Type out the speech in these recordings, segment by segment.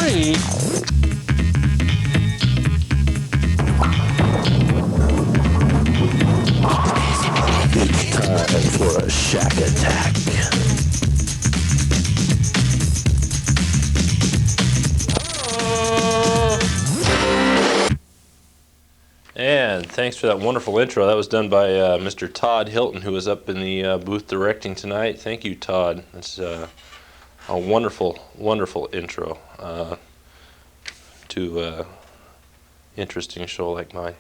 3. It's time for a shack attack. And thanks for that wonderful intro. That was done by Mr. Todd Hilton, who was up in the booth directing tonight. Thank you, Todd. That's a wonderful, wonderful intro to an interesting show like mine.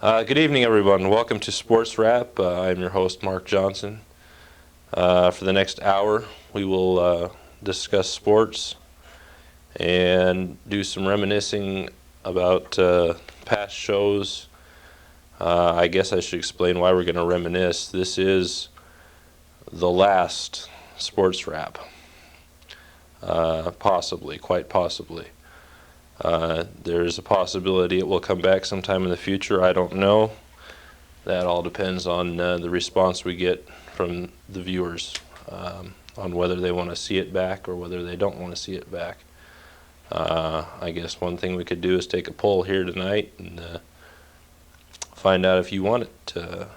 Good evening, everyone. Welcome to Sports Rapp. I'm your host, Mark Johnson. For the next hour, we will discuss sports and do some reminiscing about past shows. I guess I should explain why we're going to reminisce. This is the last Sports Rapp. Possibly, quite possibly. There's a possibility it will come back sometime in the future. I don't know. That all depends on the response we get from the viewers on whether they want to see it back or whether they don't want to see it back. I guess one thing we could do is take a poll here tonight and find out if you want it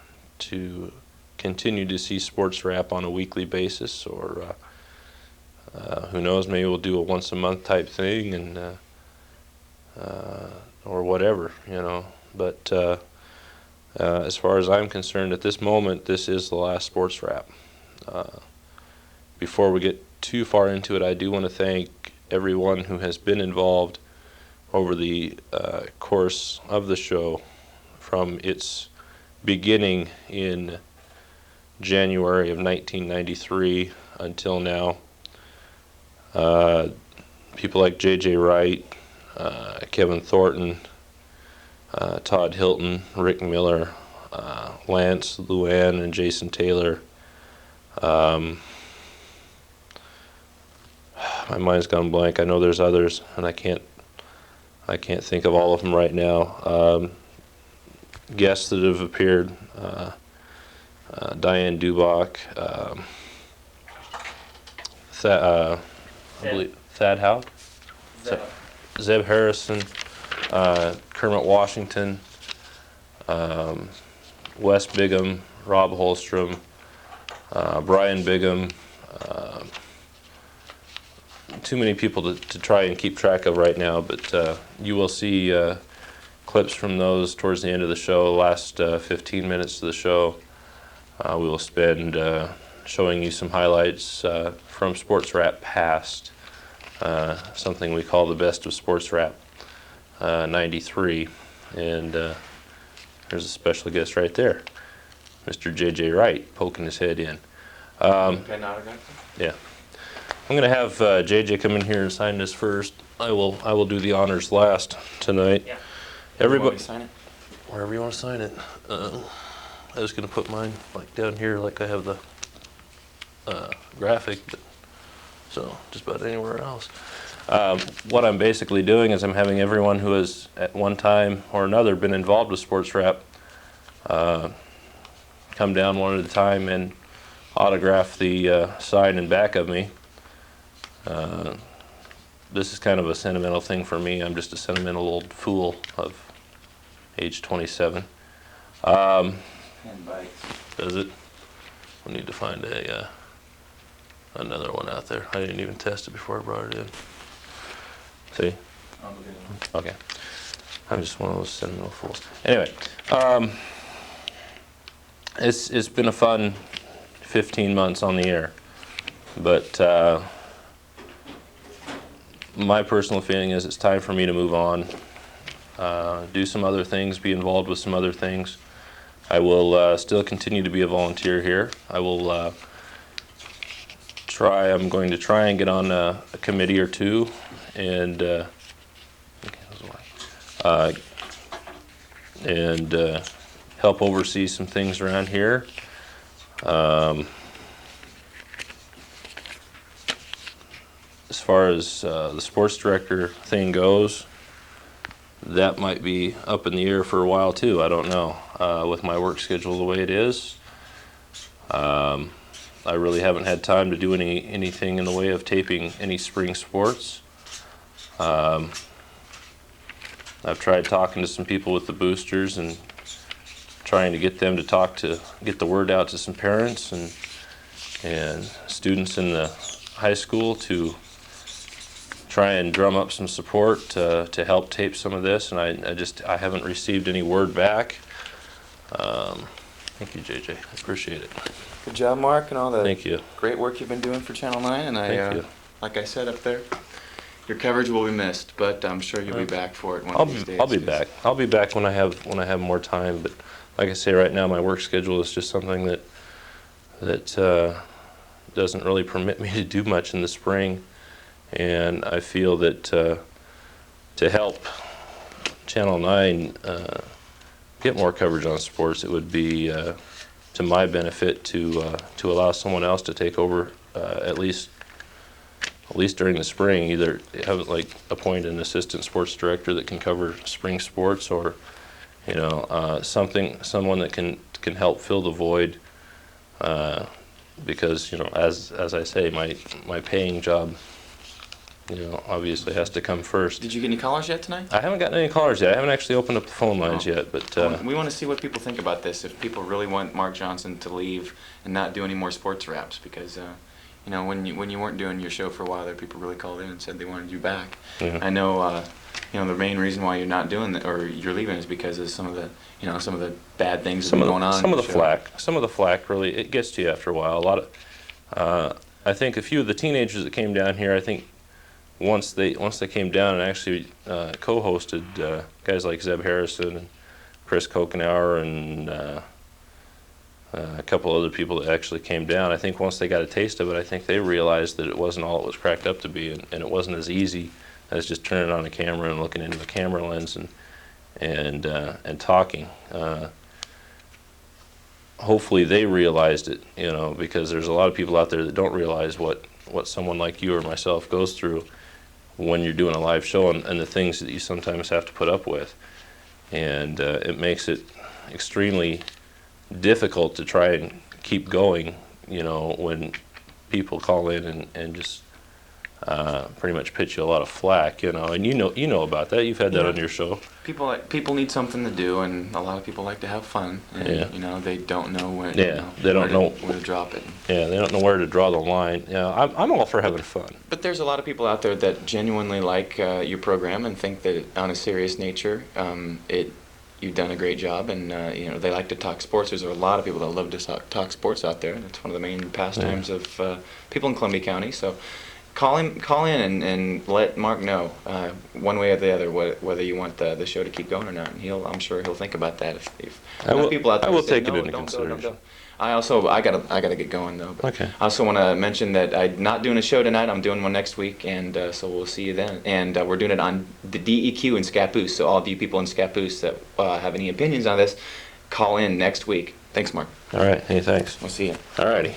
to continue to see Sports Rapp on a weekly basis, or who knows, maybe we'll do a once a month type thing, and or whatever, you know. But as far as I'm concerned, at this moment, this is the last Sports Rapp. Before we get too far into it, I do want to thank everyone who has been involved over the course of the show from its beginning in January of 1993 until now. People like J.J. Wright, Kevin Thornton, Todd Hilton, Rick Miller, Lance, Luann, and Jason Taylor. My mind's gone blank. I know there's others, and I can't think of all of them right now. Guests that have appeared: Diane Dubach, I believe Thad Howe, Zeb Harrison, Kermit Washington, Wes Bigham, Rob Holstrom, Brian Bigham. Too many people to try and keep track of right now, but you will see clips from those towards the end of the show. The last 15 minutes of the show, we will spend showing you some highlights from Sports Rapp past, something we call the Best of Sports Rapp 93. And there's a special guest right there, Mr. J.J. Wright, poking his head in. Yeah. I'm going to have JJ come in here and sign this first. I will do the honors last tonight. Yeah. Everybody sign it wherever you want to sign it. I was going to put mine like down here, like I have the graphic, but so just about anywhere else. What I'm basically doing is I'm having everyone who has at one time or another been involved with Sports Rapp come down one at a time and autograph the side and back of me. This is kind of a sentimental thing for me. I'm just a sentimental old fool of age 27. And bikes. Does it? We need to find another one out there. I didn't even test it before I brought it in. See? Okay. I'm just one of those sentimental fools. Anyway, it's been a fun 15 months on the air, but my personal feeling is it's time for me to move on, do some other things, be involved with some other things. I will still continue to be a volunteer here. I will I'm going to try and get on a committee or two and help oversee some things around here. As far as the sports director thing goes, that might be up in the air for a while too. I don't know. With my work schedule the way it is, I really haven't had time to do anything in the way of taping any spring sports. I've tried talking to some people with the boosters and trying to get them to get the word out to some parents and students in the high school to try and drum up some support to help tape some of this, and I haven't received any word back. Thank you, JJ. I appreciate it. Good job, Mark, and all the Thank you. great work you've been doing for Channel 9. And Thank you. like I said up there, your coverage will be missed, but I'm sure you'll be back for it one of these days. I'll be back. I'll be back when I have more time. But like I say, right now my work schedule is just something that doesn't really permit me to do much in the spring, and I feel that to help Channel 9 get more coverage on sports, it would be to my benefit to allow someone else to take over at least during the spring. Either have appoint an assistant sports director that can cover spring sports, or someone that can help fill the void. Because as I say, my paying job obviously has to come first. Did you get any callers yet tonight? I haven't gotten any callers yet. I haven't actually opened up the phone lines yet, but we want to see what people think about this. If people really want Mark Johnson to leave and not do any more sports wraps, because when you weren't doing your show for a while there, people really called in and said they wanted you back. Yeah. I know the main reason why you're not doing that or you're leaving is because of some of the bad things that are going on. Some of the flack really, it gets to you after a while. A lot of I think a few of the teenagers that came down here, I think once they came down and actually co-hosted, guys like Zeb Harrison and Chris Kokenauer and a couple other people that actually came down, I think once they got a taste of it, I think they realized that it wasn't all it was cracked up to be, and it wasn't as easy as just turning on a camera and looking into a camera lens and talking. Hopefully they realized it, because there's a lot of people out there that don't realize what someone like you or myself goes through when you're doing a live show, and the things that you sometimes have to put up with. And it makes it extremely difficult to try and keep going, when people call in and just pretty much pitch you a lot of flack, and you know about that. You've had that on your show. People need something to do, and a lot of people like to have fun, and they don't know when. They don't know where to drop it. Yeah, they don't know where to draw the line. I'm all for having fun. But there's a lot of people out there that genuinely like your program and think that on a serious nature, you've done a great job, and they like to talk sports. There's a lot of people that love to talk sports out there, and it's one of the main pastimes of people in Columbia County. So call in and let Mark know one way or the other whether you want the show to keep going or not. And I'm sure he'll think about that. If people out there I will say, take it "No, into don't consideration. Go. I gotta get going though. But Okay. I also want to mention that I'm not doing a show tonight. I'm doing one next week, and so we'll see you then. And we're doing it on the DEQ in Scappoose. So all of you people in Scappoose that have any opinions on this, call in next week. Thanks, Mark. All right. Hey, thanks. We'll see you. All righty.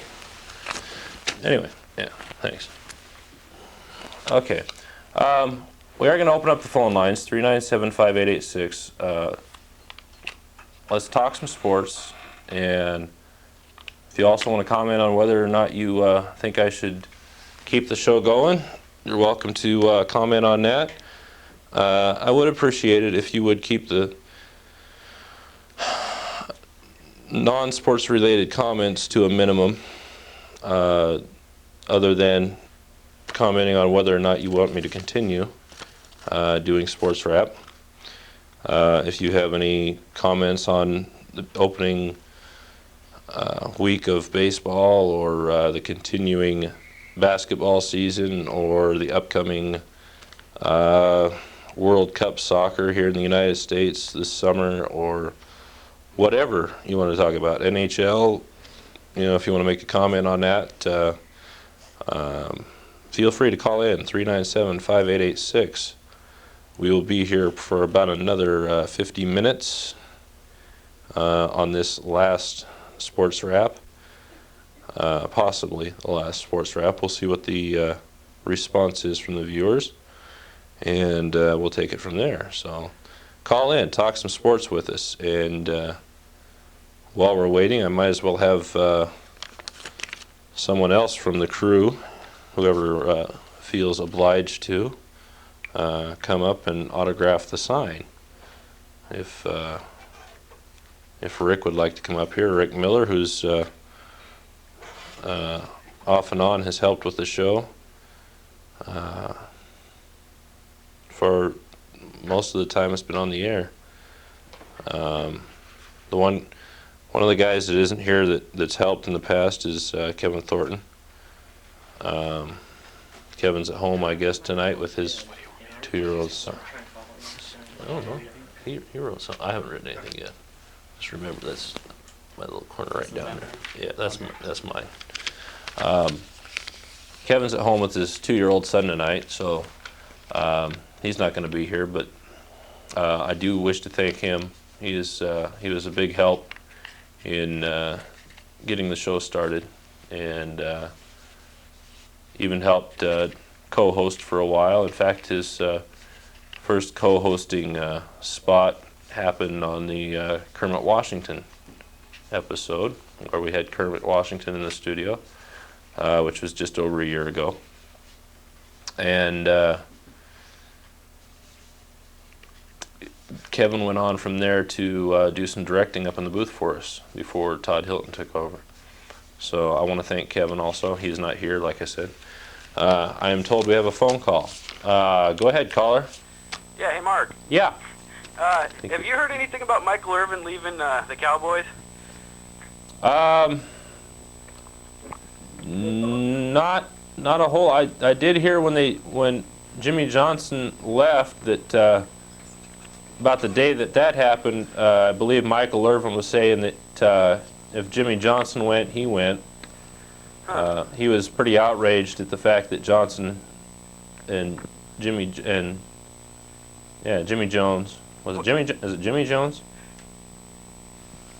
Anyway, thanks. Okay. We are going to open up the phone lines, 397-5886. Let's talk some sports, and if you also want to comment on whether or not you think I should keep the show going, you're welcome to comment on that. I would appreciate it if you would keep the non-sports related comments to a minimum, other than commenting on whether or not you want me to continue doing Sports Rapp. If you have any comments on the opening week of baseball, or the continuing basketball season, or the upcoming World Cup soccer here in the United States this summer, or whatever you want to talk about, NHL, if you want to make a comment on that, feel free to call in, 397-5886. We will be here for about another 50 minutes on this last Sports Rapp, possibly the last Sports Rapp. We'll see what the response is from the viewers, and we'll take it from there. So call in, talk some sports with us, and while we're waiting, I might as well have someone else from the crew, whoever feels obliged to, come up and autograph the sign. If Rick would like to come up here, Rick Miller, who's off and on has helped with the show for most of the time it's been on the air. The one of the guys that isn't here that's helped in the past is Kevin Thornton. Kevin's at home, I guess, tonight with his 2-year-old son. I don't know. He wrote something. I haven't written anything yet. Just remember that's my little corner right down there. Yeah, that's mine. Kevin's at home with his 2-year-old son tonight, so he's not going to be here. But I do wish to thank him. He was a big help in getting the show started, and even helped co-host for a while. In fact, his first co-hosting spot happened on the Kermit Washington episode, where we had Kermit Washington in the studio, which was just over a year ago. And Kevin went on from there to do some directing up in the booth for us before Todd Hilton took over. So I want to thank Kevin also. He's not here, like I said. I am told we have a phone call. Go ahead, caller. Yeah, hey Mark. Yeah. Have you heard anything about Michael Irvin leaving the Cowboys? Not a whole. I did hear when Jimmy Johnson left that about the day that happened. I believe Michael Irvin was saying that if Jimmy Johnson went, he went. He was pretty outraged at the fact that Johnson and Jimmy Jones. Is it Jimmy Jones?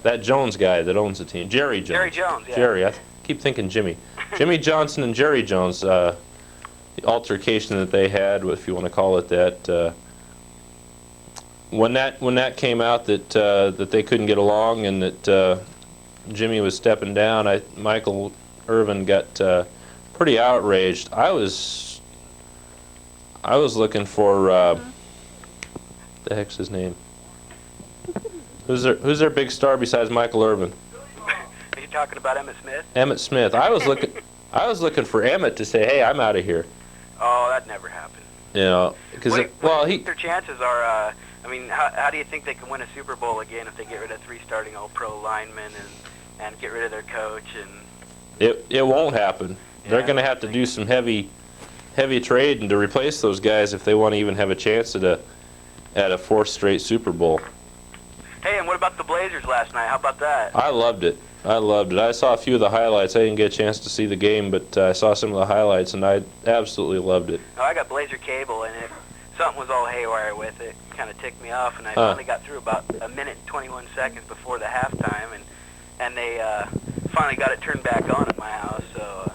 That Jones guy that owns the team, Jerry Jones. Jerry Jones, yeah. Jerry, I keep thinking Jimmy. Jimmy Johnson and Jerry Jones. The altercation that they had, if you want to call it that. When that came out that they couldn't get along and that Jimmy was stepping down, Michael Irvin got pretty outraged. I was looking for the heck's his name? Who's their big star besides Michael Irvin? Are you talking about Emmett Smith? Emmett Smith. I was looking for Emmett to say, "Hey, I'm out of here." Oh, that never happened. You know, because their chances are. I mean, how do you think they can win a Super Bowl again if they get rid of 3 starting All-Pro linemen and get rid of their coach? And it won't happen. Yeah, they're going to have to do some heavy trading to replace those guys if they want to even have a chance at a 4th straight Super Bowl. Hey, and what about the Blazers last night? How about that? I loved it. I saw a few of the highlights. I didn't get a chance to see the game, but I saw some of the highlights, and I absolutely loved it. Oh, I got Blazer cable, and something was all haywire with it. Kind of ticked me off, and I finally got through about a minute and 21 seconds before the halftime, and they finally got it turned back on at my house. So.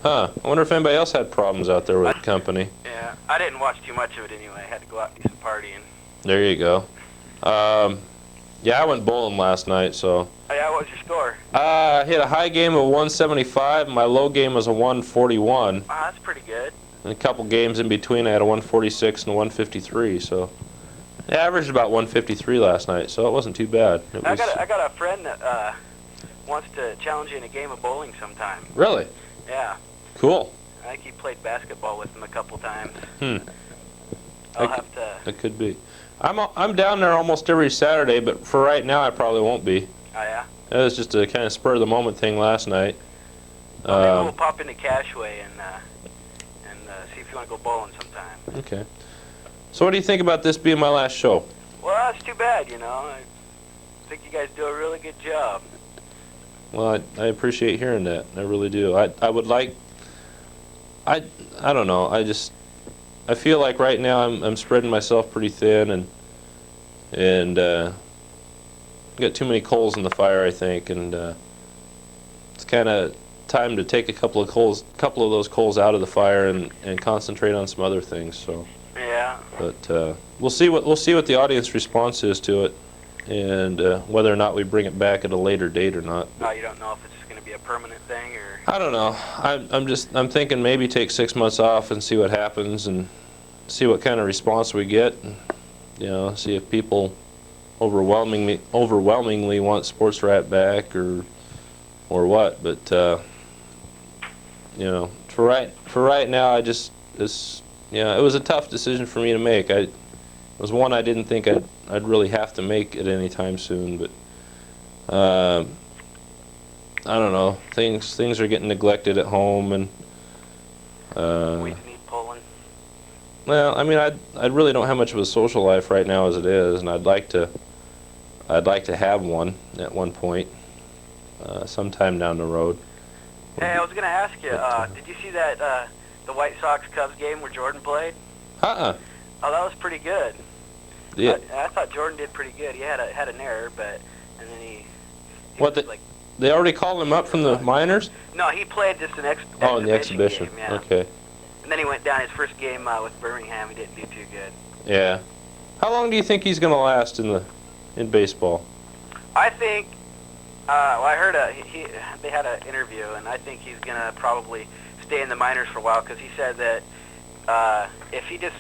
I wonder if anybody else had problems out there with the company. Yeah, I didn't watch too much of it anyway. I had to go out and do some partying. There you go. Yeah, I went bowling last night, so. Oh, yeah, what was your score? I hit a high game of 175, and my low game was a 141. Wow, that's pretty good. And a couple games in between, I had a 146 and a 153, so. I averaged about 153 last night, so it wasn't too bad. I got a friend that wants to challenge you in a game of bowling sometime. Really? Yeah. Cool. I think he played basketball with him a couple times. I'll have to. It could be. I'm down there almost every Saturday, but for right now I probably won't be. Oh yeah. That was just a kind of spur of the moment thing last night. Well, maybe we'll pop into Cashway and see if you want to go bowling sometime. Okay. So what do you think about this being my last show? Well, that's too bad. You know, I think you guys do a really good job. Well, I appreciate hearing that. I really do. I would like. I don't know. I feel like right now I'm spreading myself pretty thin and got too many coals in the fire, I think, and it's kind of time to take a couple of those coals out of the fire and concentrate on some other things. So. Yeah. But we'll see what the audience response is to it, and whether or not we bring it back at a later date or not. Oh, you don't know if it's going to be a permanent thing or. I don't know. I'm thinking maybe take 6 months off and see what happens, and see what kind of response we get. And, you know, see if people overwhelmingly want Sports Rapp back or what. But you know, for right now, it was a tough decision for me to make. It was one I didn't think I'd really have to make at any time soon, but I don't know. Things are getting neglected at home, and Weeds need pulling. well, I mean, I really don't have much of a social life right now as it is, and I'd like to have one at one point, sometime down the road. Hey, I was gonna ask you. Did you see that the White Sox Cubs game where Jordan played? Uh-uh. Oh, that was pretty good. Yeah. I thought Jordan did pretty good. He had an error, and then he What, was like. They already called him up from the minors? No, he played just an exhibition. Oh, in the exhibition. Game, yeah. Okay. And then he went down his first game with Birmingham. He didn't do too good. Yeah. How long do you think he's going to last in baseball? I think. Well, I heard they had an interview, and I think he's gonna probably stay in the minors for a while because he said that if he just,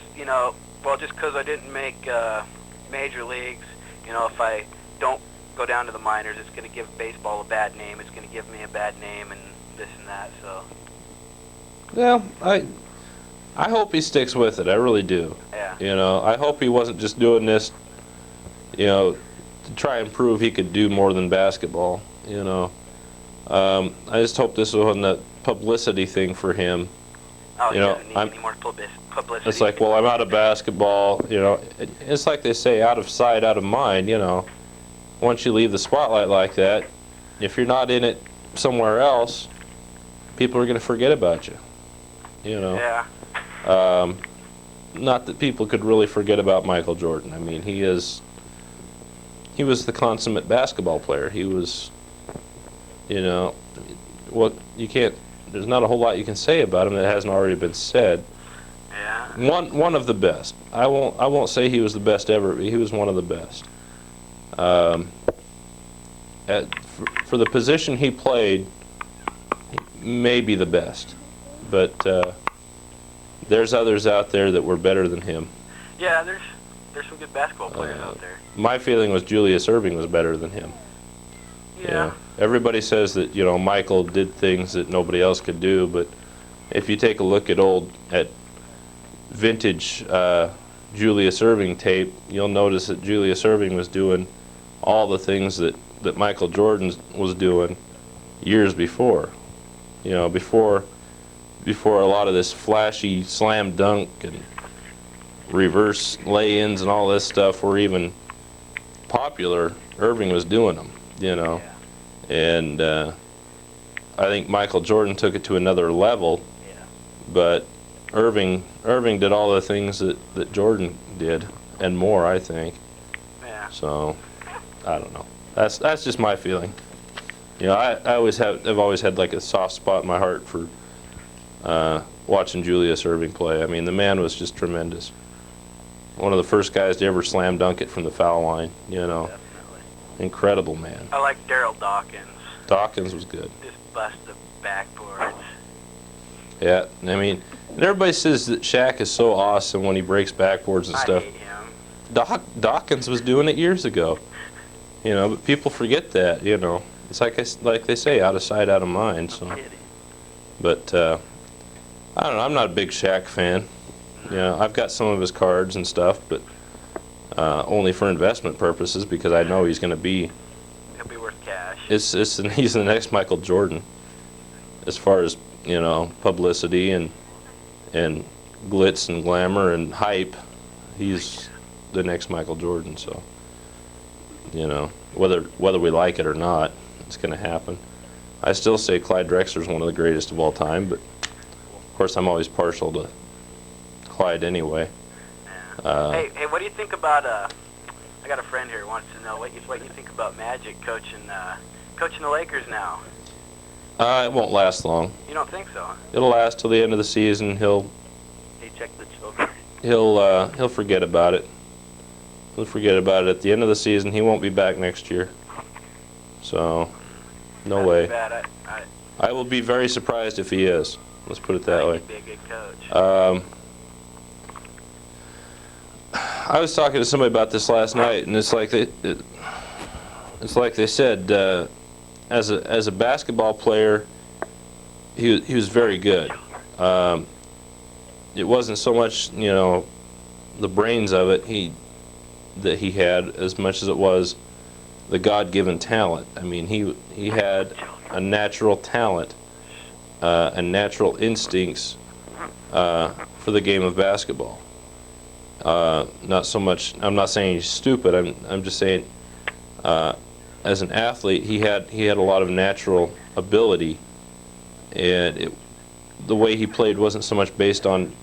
just because I didn't make major leagues, if I don't go down to the minors, it's going to give baseball a bad name. It's going to give me a bad name and this and that. So. Well, I hope he sticks with it. I really do. Yeah. I hope he wasn't just doing this, to try and prove he could do more than basketball. I just hope this wasn't a publicity thing for him. Oh, he doesn't need any more publicity. It's like, well, I'm out of basketball. It's like they say, out of sight, out of mind. Once you leave the spotlight like that, if you're not in it somewhere else, people are going to forget about you. Yeah. Not that people could really forget about Michael Jordan. I mean, he was the consummate basketball player. He was, there's not a whole lot you can say about him that hasn't already been said. Yeah. One of the best. I won't say he was the best ever, but he was one of the best. For the position he played, maybe the best, but there's others out there that were better than him. Yeah, there's some good basketball players out there. My feeling was Julius Erving was better than him. Yeah. Everybody says that Michael did things that nobody else could do, but if you take a look at vintage Julius Erving tape, you'll notice that Julius Erving was doing all the things that Michael Jordan was doing years before. Before a lot of this flashy slam dunk and reverse lay-ins and all this stuff were even popular, Erving was doing them, Yeah. And I think Michael Jordan took it to another level, Yeah. but Erving did all the things that Jordan did and more, I think. Yeah. So, I don't know. That's just my feeling. I've always had like a soft spot in my heart for watching Julius Erving play. I mean, the man was just tremendous. One of the first guys to ever slam dunk it from the foul line. Definitely. Incredible man. I like Daryl Dawkins. Dawkins was good. Just bust the backboards. Yeah, I mean, and everybody says that Shaq is so awesome when he breaks backboards and stuff. I hate him. Dawkins was doing it years ago. But people forget that. It's like they say, out of sight, out of mind. So, but I don't know. I'm not a big Shaq fan. I've got some of his cards and stuff, but only for investment purposes because I know he's going to be. He'll be worth cash. He's the next Michael Jordan, as far as publicity and glitz and glamour and hype. He's the next Michael Jordan. So, whether we like it or not, it's going to happen. I still say Clyde Drexler's one of the greatest of all time, but of course I'm always partial to Clyde anyway. Hey, what do you think about? I got a friend here who wants to know what you think about Magic coaching the Lakers now. It won't last long. You don't think so? It'll last till the end of the season. Hey, check the children. He'll forget about it. He'll forget about it at the end of the season. He won't be back next year. So, no That's way. too bad. I will be very surprised if he is. Let's put it that way. He'd be a good coach. I was talking to somebody about this last night, and it's like they said, as a basketball player, he was very good. It wasn't so much, you know, the brains of it that he had, as much as it was the God-given talent. I mean, he had a natural talent and natural instincts for the game of basketball. Not so much. I'm not saying he's stupid. I'm just saying, as an athlete, he had a lot of natural ability, and the way he played wasn't so much based on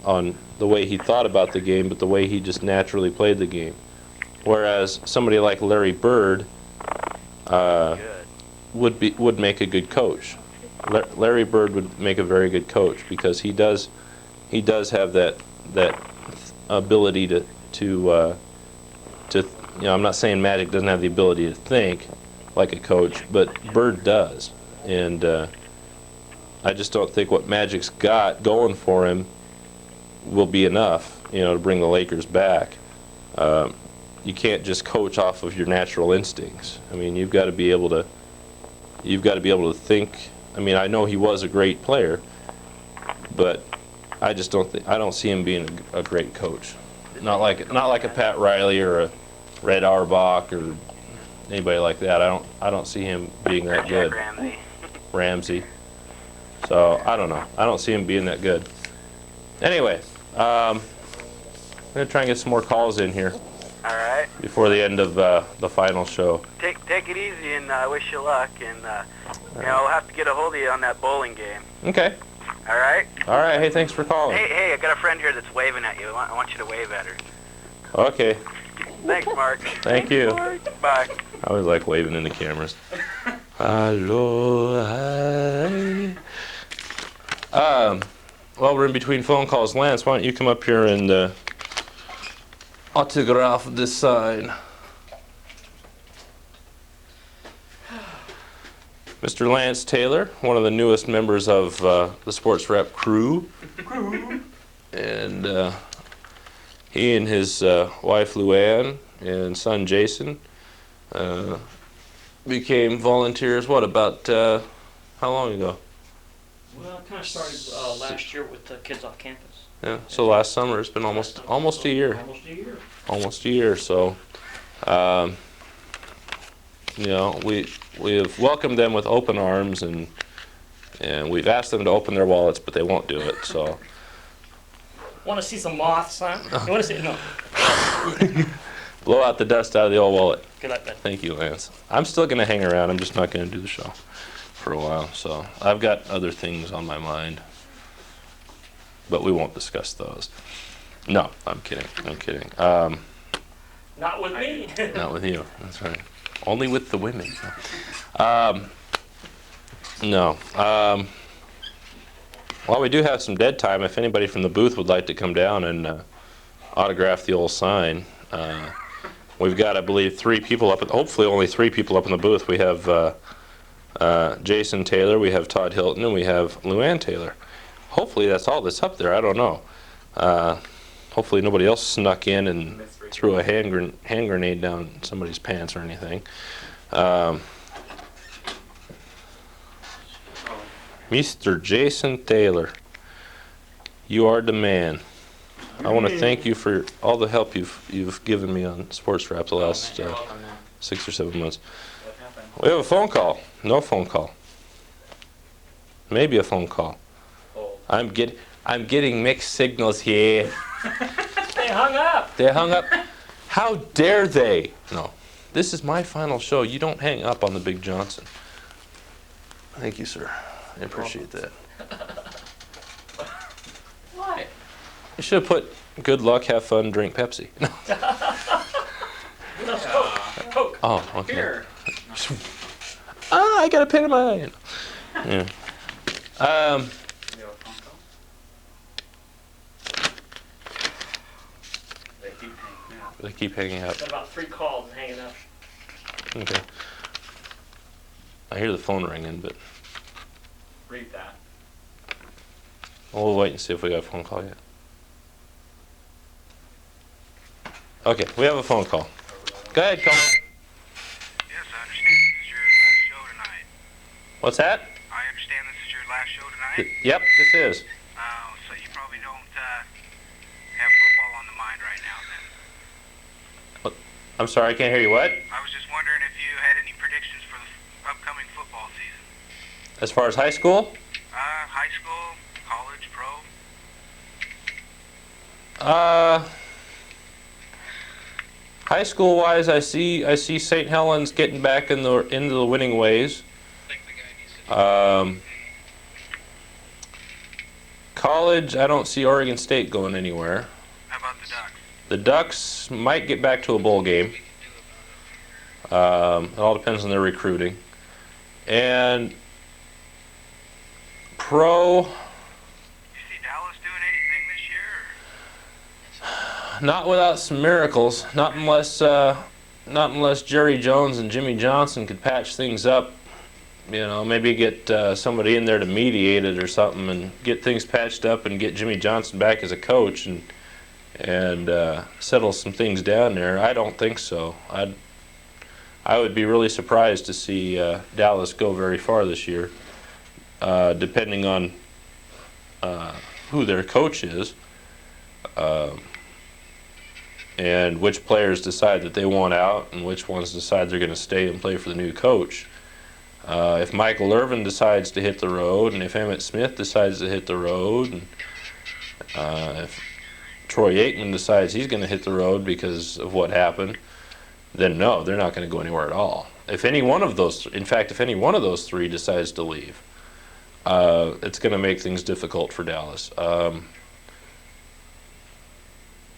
the way he thought about the game, but the way he just naturally played the game. Whereas somebody like Larry Bird would make a good coach. Larry Bird would make a very good coach, because he does have that ability to you know, I'm not saying Magic doesn't have the ability to think like a coach, but Bird does, and I just don't think what Magic's got going for him will be enough, you know, to bring the Lakers back. You can't just coach off of your natural instincts. I mean, you've got to be able to think. I mean, I know he was a great player, but I just don't see him being a great coach. Not like a Pat Riley or a Red Auerbach or anybody like that. I don't see him being that good. Ramsey. So I don't know. I don't see him being that good. Anyway, I'm gonna try and get some more calls in here. All right. Before the end of the final show. Take it easy, and I wish you luck. And you know, I'll have to get a hold of you on that bowling game. Okay. All right. All right. Hey, thanks for calling. Hey, I got a friend here that's waving at you. I want you to wave at her. Okay. Thanks, Mark. Thank you. Bye. I always like waving in the cameras. Hello, hi. Well, we're in between phone calls. Lance, why don't you come up here and autograph this sign? Mr. Lance Taylor, one of the newest members of the Sports Rapp crew. And he and his wife Luann and son Jason became volunteers, what, about how long ago? Well, it kind of started last year with the kids off campus. Yeah, so last summer. It's been almost a year. Almost a year. So, you know, we have welcomed them with open arms, and we've asked them to open their wallets, but they won't do it. So. Want to see some moths, huh? You want to see? No. Blow out the dust out of the old wallet. Good luck, man. Thank you, Lance. I'm still going to hang around. I'm just not going to do the show for a while. So I've got other things on my mind, but we won't discuss those. No, I'm kidding. I'm kidding. Not with me. Not with you. That's right. Only with the women. No. Well, we do have some dead time. If anybody from the booth would like to come down and autograph the old sign. We've got, I believe, 3 people up. Hopefully, only 3 people up in the booth. We have Jason Taylor, we have Todd Hilton, and we have Luann Taylor. Hopefully, that's all that's up there. I don't know. Hopefully, nobody else snuck in and threw a hand grenade down somebody's pants or anything. Mr. Jason Taylor, you are the man. I want to thank you for all the help you've given me on Sports Rapp the last 6 or 7 months. We have a phone call. No phone call. Maybe a phone call. I'm getting mixed signals here. They hung up. They hung up. How dare they? No. This is my final show. You don't hang up on the Big Johnson. Thank you, sir. I appreciate that. What? You should have put good luck, have fun, drink Pepsi. That's Coke. Coke. Oh, okay. Here. I got a pin in my eye. Yeah. They keep hanging out. Got about 3 calls and hanging up. Okay. I hear the phone ringing, but Read that. we'll wait and see if we got a phone call yet. Okay, we have a phone call. Go ahead, Coleman. Yes, I understand this is your last show tonight. What's that? I understand this is your last show tonight. Yep, this is. So you probably don't have football on the mind right now then. I'm sorry, I can't hear you. What? I was just wondering if you had any predictions for the upcoming football season. As far as high school? High school, college, pro. High school wise, I see Saint Helens getting back into the winning ways. College, I don't see Oregon State going anywhere. How about the Ducks? The Ducks might get back to a bowl game. It all depends on their recruiting. And pro, You see Dallas doing anything this year? not without some miracles. Not unless Jerry Jones and Jimmy Johnson could patch things up. You know, maybe get somebody in there to mediate it or something, and get things patched up, and get Jimmy Johnson back as a coach, and settle some things down there. I don't think so. I would be really surprised to see Dallas go very far this year, depending on who their coach is, and which players decide that they want out, and which ones decide they're going to stay and play for the new coach. If Michael Irvin decides to hit the road, and if Emmitt Smith decides to hit the road, and if Troy Aikman decides he's going to hit the road because of what happened, then no, they're not going to go anywhere at all. If any one of those, in fact, if any one of those three decides to leave, it's going to make things difficult for Dallas.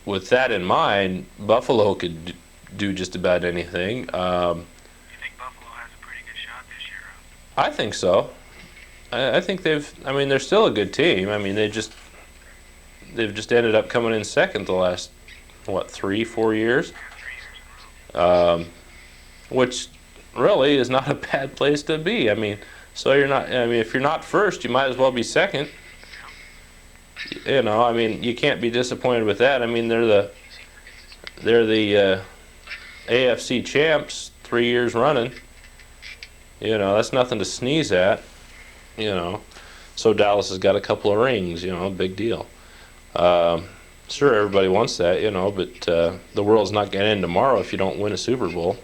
With that in mind, Buffalo could do just about anything. You think Buffalo has a pretty good shot this year? I think so. I think they're still a good team. I mean, they've just ended up coming in second the last, 3-4 years? 3 years in a row. Which really is not a bad place to be. I mean, if you're not first, you might as well be second. You know, I mean, you can't be disappointed with that. I mean, they're the AFC champs 3 years running. You know, that's nothing to sneeze at. You know, so Dallas has got a couple of rings. You know, big deal. Sure, everybody wants that. You know, but the world's not going to end tomorrow if you don't win a Super Bowl.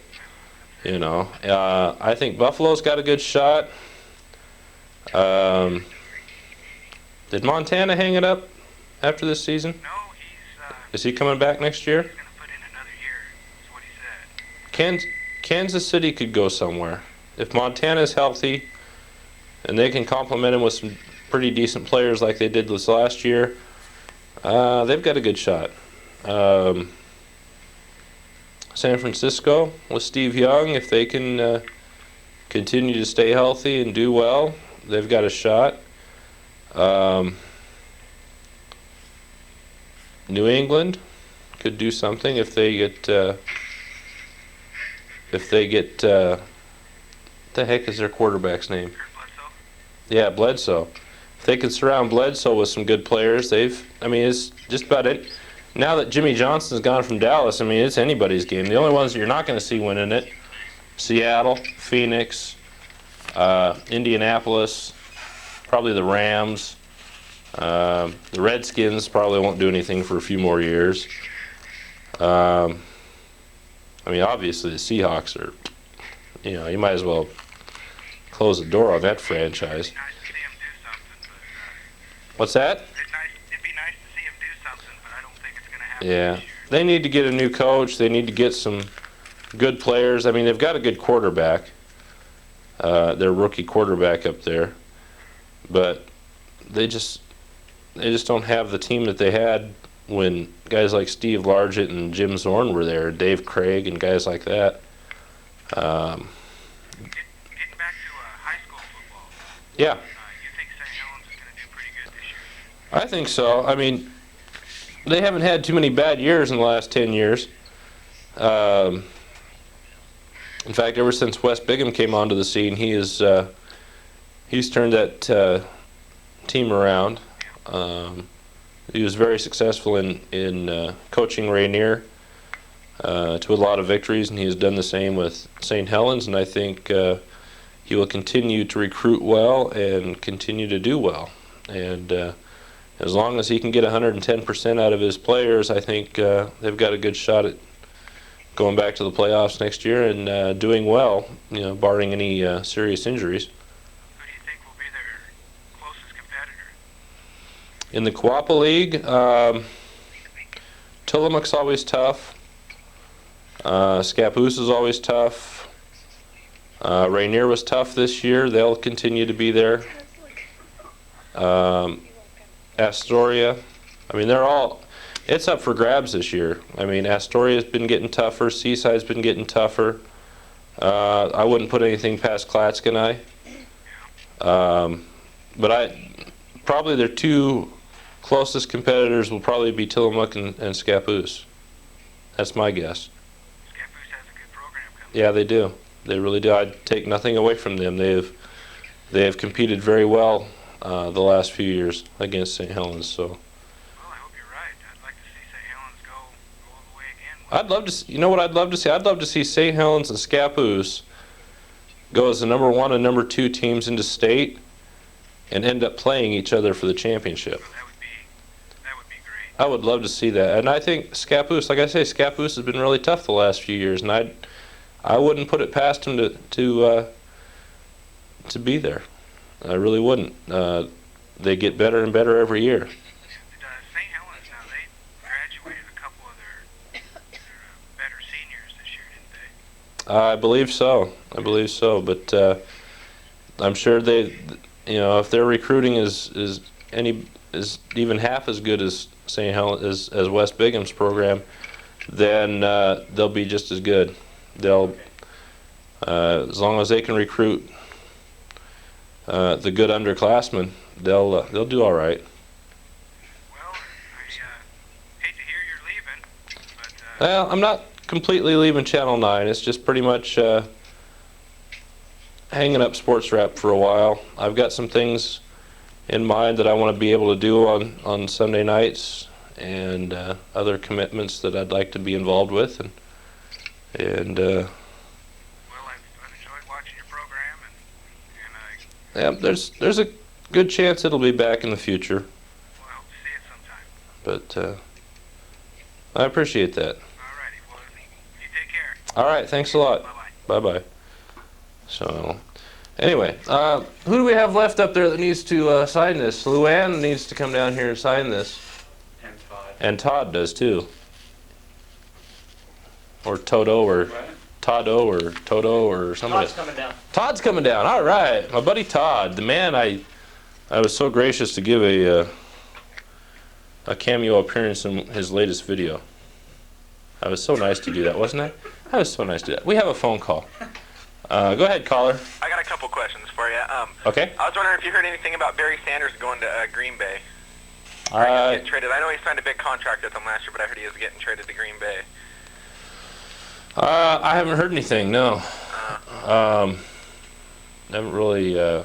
You know, I think Buffalo's got a good shot. Did Montana hang it up after this season? No, Is he coming back next year? he's going to put in another year, is what he said. Kansas City could go somewhere. If Montana's healthy and they can complement him with some pretty decent players like they did this last year, they've got a good shot. San Francisco with Steve Young, if they can continue to stay healthy and do well, they've got a shot. New England could do something if they get the heck is their quarterback's name? Kurt Bledsoe? Yeah, Bledsoe. If they can surround Bledsoe with some good players, it's just about it. Now that Jimmy Johnson's gone from Dallas, I mean, it's anybody's game. The only ones that you're not going to see winning it, Seattle, Phoenix, Indianapolis, probably the Rams. The Redskins probably won't do anything for a few more years. I mean, obviously the Seahawks are, you know, you might as well close the door on that franchise. It'd be nice to see him do something, but What's that? it'd be nice to see him do something, but I don't think it's going to happen Yeah. this year. They need to get a new coach. They need to get some good players. I mean, they've got a good quarterback. Their rookie quarterback up there. But they just don't have the team that they had when guys like Steve Largent and Jim Zorn were there, Dave Craig and guys like that. Getting back to high school football, Yeah, you think St. Helens is going to do pretty good this year? I think so. I mean, they haven't had too many bad years in the last 10 years. In fact, ever since Wes Bigham came onto the scene, he's turned that team around. He was very successful in coaching Rainier. to a lot of victories, and he has done the same with St. Helens, and I think he will continue to recruit well and continue to do well. And as long as he can get 110% out of his players, I think they've got a good shot at going back to the playoffs next year and doing well, you know, barring any serious injuries. Who do you think will be their closest competitor? In the Quappa League, Tillamook's always tough. Scappoose is always tough. Rainier was tough this year. They'll continue to be there. Astoria, I mean, they're all, it's up for grabs this year. I mean, Astoria's been getting tougher. Seaside's been getting tougher. I wouldn't put anything past Clatskanie. But probably their two closest competitors will probably be Tillamook and Scappoose. That's my guess. Scappoose has a good program coming. Yeah, they do. They really do. I'd take nothing away from them. They have competed very well the last few years against St. Helens. So. Well, I hope you're right. I'd like to see St. Helens go all the way again. I'd love to see, you know what I'd love to see? I'd love to see St. Helens and Scappoose go as the number 1 and number 2 teams into state and end up playing each other for the championship. That would be great. I would love to see that. And I think Scappoose, like I say, Scappoose has been really tough the last few years, and I wouldn't put it past them to be there. I really wouldn't. They get better and better every year. St. Helens, now they graduated a couple of their better seniors this year, didn't they? I believe so. I believe so. But I'm sure they, you know, if their recruiting is even half as good as St. Helens as West Bingham's program, then they'll be just as good. They'll as long as they can recruit the good underclassmen, they'll do all right. Well, I hate to hear you're leaving, but Well, I'm not completely leaving Channel 9. It's just pretty much hanging up Sports Rapp for a while. I've got some things in mind that I want to be able to do on Sunday nights, and other commitments that I'd like to be involved with, and well, I've enjoyed watching your program, and yeah, there's a good chance it'll be back in the future, well, I hope to see it sometime. but I appreciate that. Alrighty, well, you take care. All right, thanks a lot. Bye-bye. Bye-bye. So, anyway, who do we have left up there that needs to sign this? Luann needs to come down here and sign this. And Todd. And Todd does too. Or Toto, or Toddo, or Toto, or somebody. Todd's coming down. Todd's coming down. All right, my buddy Todd, the man I was so gracious to give a cameo appearance in his latest video. I was so nice to do that, wasn't I? I was so nice to do that. We have a phone call. Go ahead, caller. I got a couple questions for you. Okay. I was wondering if you heard anything about Barry Sanders going to Green Bay. Or he was getting traded. I know he signed a big contract with them last year, but I heard he was getting traded to Green Bay. I haven't heard anything. No. Haven't really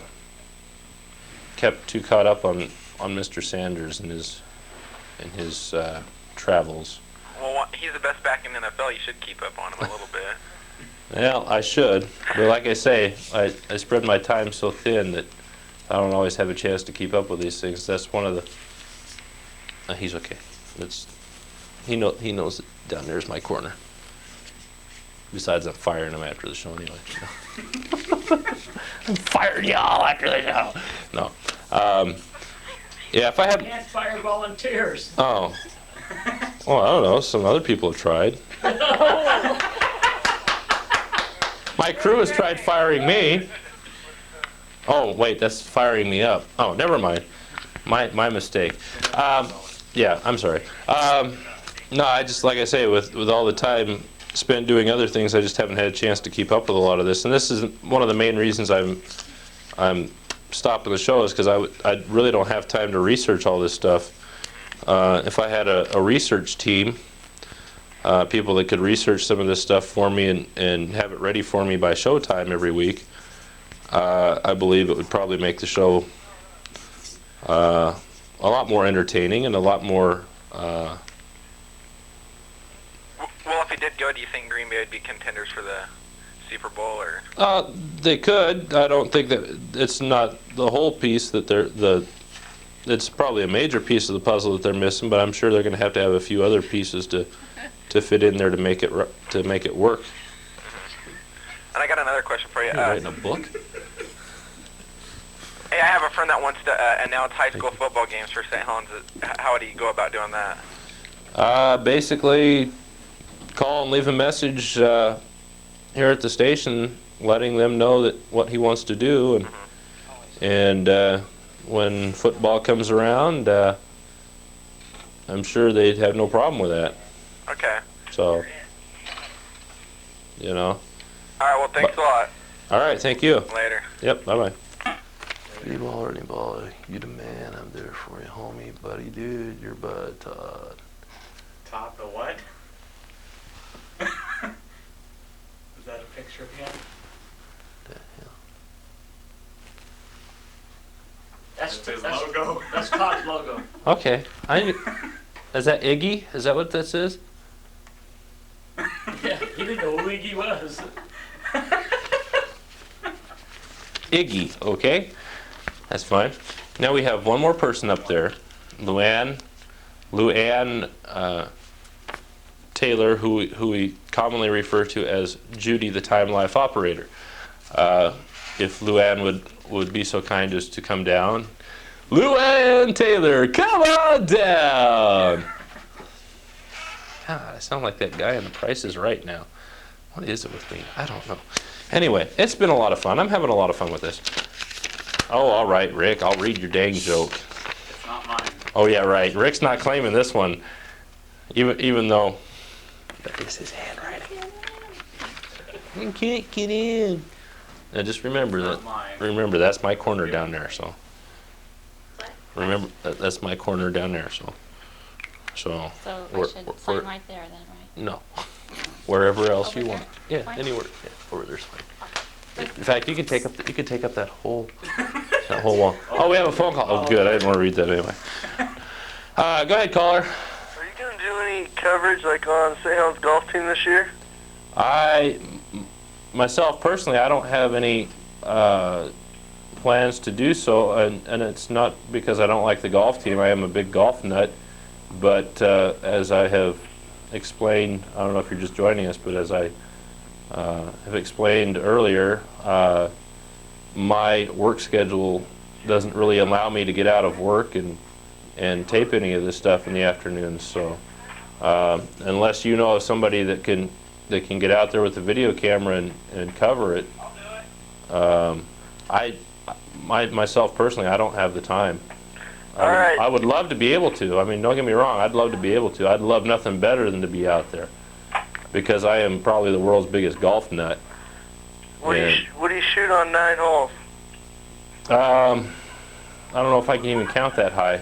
kept too caught up on Mr. Sanders and his travels. Well, he's the best back in the NFL. You should keep up on him a little bit. Well, I should, but like I say, I spread my time so thin that I don't always have a chance to keep up with these things. That's one of the. He's okay. He knows that down there's my corner. Besides, I'm firing him after the show anyway. I'm firing y'all after the show. No. Yeah, if I had. Can't fire volunteers. Oh. Well, I don't know. Some other people have tried. My crew has tried firing me. Oh, wait, that's firing me up. Oh, never mind. My mistake. Yeah, I'm sorry. No, I just, like I say, with all the time spent doing other things, I just haven't had a chance to keep up with a lot of this. And this is one of the main reasons I'm stopping the show, is because I really don't have time to research all this stuff. If I had a research team, people that could research some of this stuff for me and have it ready for me by showtime every week, I believe it would probably make the show a lot more entertaining and a lot more. Well, if he did go do you think Green Bay would be contenders for the Super Bowl? Or They could. I don't think that it's not the whole piece that it's probably a major piece of the puzzle that they're missing, but I'm sure they're going to have a few other pieces to fit in there to make it work. And I got another question for you. You're writing a book? Hey, I have a friend that wants to announce high school football games for St. Helens. How do you go about doing that? Basically, call and leave a message here at the station, letting them know that what he wants to do, and when football comes around, I'm sure they'd have no problem with that. Okay. So, you know. All right, well, thanks a lot. All right, thank you. Later. Yep, bye-bye. Any ball or any ball, you the man, I'm there for you, homie, buddy, dude, your bud, Todd. Todd the what? Is that a picture of him? The hell? That's his logo. That's Todd's logo. Okay, is that Iggy? Is that what this is? Yeah, he didn't know who Iggy was. Iggy, okay? That's fine. Now we have one more person up there, Luann Taylor, who we commonly refer to as Judy, the Time Life Operator. If Luann would be so kind as to come down. Luann Taylor, come on down! God, I sound like that guy on The Price is Right now. What is it with me? I don't know. Anyway, it's been a lot of fun. I'm having a lot of fun with this. Oh, all right, Rick, I'll read your dang joke. It's not mine. Oh, yeah, right. Rick's not claiming this one, even though that is his handwriting. You can't get in. Now just remember that. Not mine. Remember, that's my corner down there. So remember, that's my corner down there. So So I we're- should we're- sign right there then, right? no, wherever else Over you there? want. Yeah, Fine. anywhere. Yeah, over there's fine. In fact, you could take up that whole wall. Oh, we have a phone call. Oh, good. I didn't want to read that anyway. Go ahead, caller. Are you going to do any coverage like on St. Helens golf team this year? Myself personally, I don't have any plans to do so, and it's not because I don't like the golf team. I am a big golf nut, but as I have explained, I don't know if you're just joining us, but as I have explained earlier, my work schedule doesn't really allow me to get out of work and tape any of this stuff in the afternoons. So unless you know of somebody that can get out there with the video camera and cover it, myself personally, I don't have the time. I would love to be able to. I mean, don't get me wrong, I'd love to be able to. I'd love nothing better than to be out there, because I am probably the world's biggest golf nut. What do you shoot on 9 holes? I don't know if I can even count that high.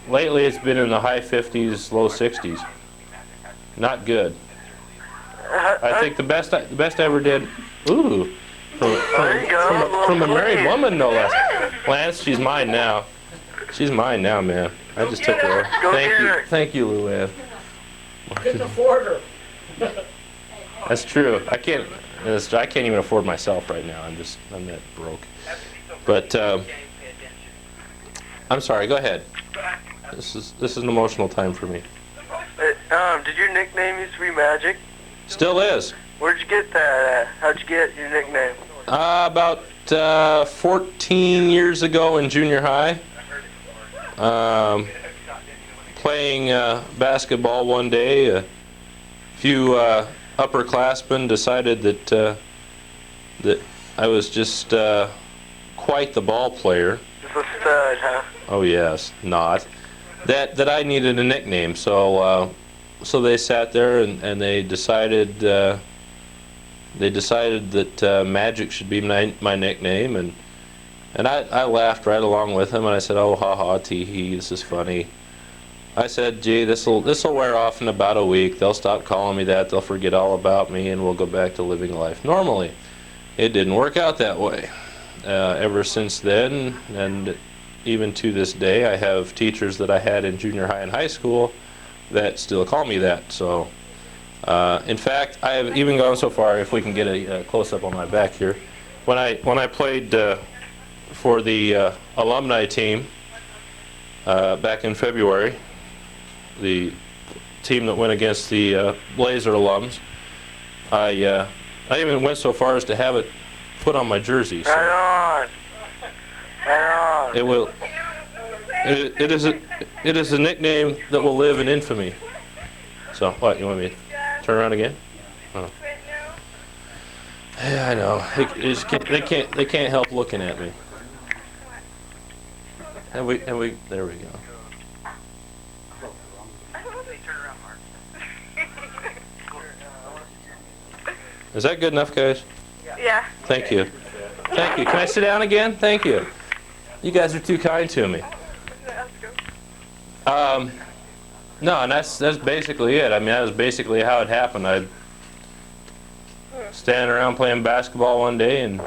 Lately, it's been in the high 50s, low 60s. Not good. I think the best I ever did. Ooh, from a married woman, no less. Lance, she's mine now. She's mine now, man. I just took her. Thank you, Luann. Couldn't afford her. That's true. I can't even afford myself right now. I'm that broke. But I'm sorry. Go ahead. This is an emotional time for me. Did your nickname used to be Magic? Still is. Where'd you get that? How'd you get your nickname? About 14 years ago in junior high, playing basketball one day, a few upperclassmen decided that I was just quite the ball player. Just a stud, huh? Oh yes, not. That I needed a nickname, so they sat there and they decided that Magic should be my nickname, and I laughed right along with him, and I said, oh, ha ha, tee hee, this is funny. I said, gee, this'll wear off in about a week. They'll stop calling me that. They'll forget all about me, and we'll go back to living life normally. It didn't work out that way. Ever since then, and even to this day, I have teachers that I had in junior high and high school that still call me that. So In fact, I have even gone so far, if we can get a close-up on my back here, when I played for the alumni team back in February, the team that went against the Blazer alums, I even went so far as to have it put on my jersey. So Right on. Right on. it will. It is a nickname that will live in infamy. So what, you want me to turn around again? Oh. Yeah, I know. They can't help looking at me. And we there we go. Is that good enough, guys? Yeah. Thank you. Thank you. Can I sit down again? Thank you. You guys are too kind to me. No, and that's basically it. I mean, that was basically how it happened. I standing around playing basketball one day, and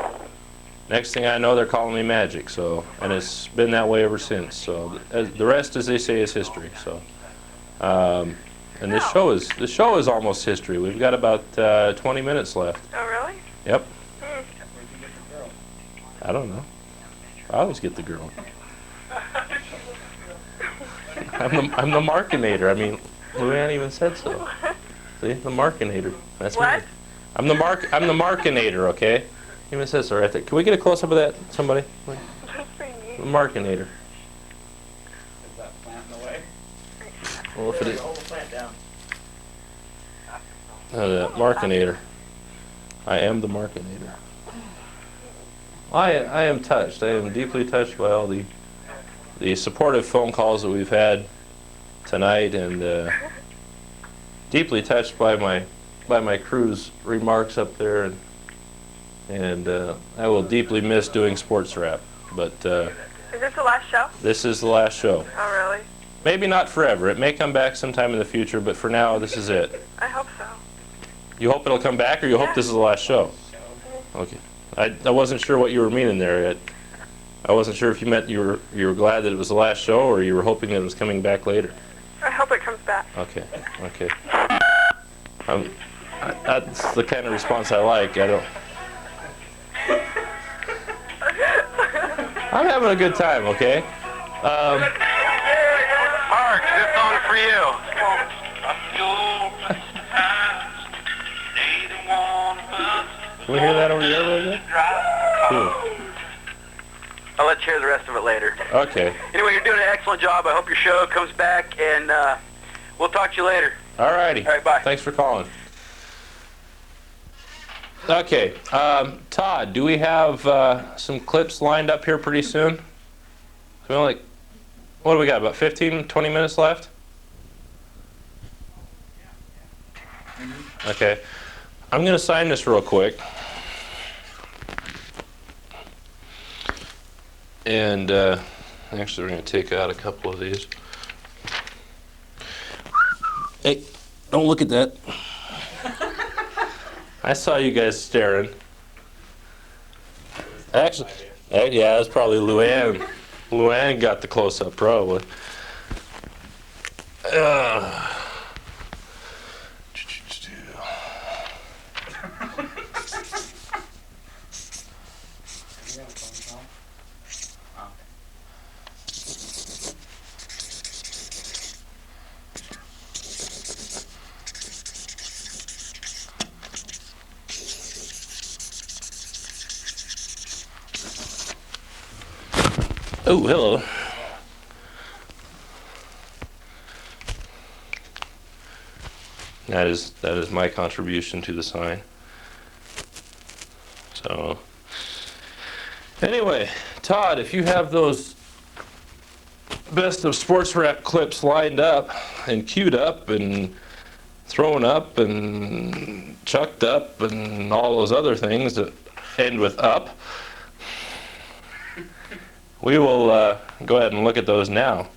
next thing I know, they're calling me Magic. So, and it's been that way ever since. So, the rest, as they say, is history. So, and this show is almost history. We've got about 20 minutes left. Oh, really? Yep. I don't know. I always get the girl. I'm the Markinator. I mean, Luann even said so. See, the Markinator. That's What? me. I'm the Markinator. Okay. Even says so right there. Can we get a close up of that, somebody? That's pretty neat. The Markinator. Is that plant in the way? Well, if it is, Hold the plant down. the Markinator. I am the Markinator. I am touched. I am deeply touched by all the supportive phone calls that we've had tonight, and deeply touched by my crew's remarks up there, and I will deeply miss doing Sports Rapp. But Is this the last show? this is the last show. Oh, really? Maybe not forever. It may come back sometime in the future, but for now, this is it. I hope so. You hope it'll come back, or you hope this is the last show? Okay. I wasn't sure what you were meaning there. I wasn't sure if you meant you were glad that it was the last show, or you were hoping that it was coming back later. I hope it comes back. Okay. Okay. That's the kind of response I like. I'm having a good time. Okay. Mark, this song's for you. Can we hear that over there a little bit? Cool. I'll let you hear the rest of it later. Okay. Anyway, you're doing an excellent job. I hope your show comes back, and we'll talk to you later. All righty. All right, bye. Thanks for calling. Okay. Todd, do we have some clips lined up here pretty soon? We only, what do we got, about 15, 20 minutes left? Okay. I'm going to sign this real quick. And actually, we're going to take out a couple of these. Hey, don't look at that. I saw you guys staring. Actually, yeah, that's probably Luann. Luann got the close-up, probably. Oh, hello. That is my contribution to the sign. So, anyway, Todd, if you have those best of Sports Rapp clips lined up and queued up and thrown up and chucked up and all those other things that end with up, we will go ahead and look at those now.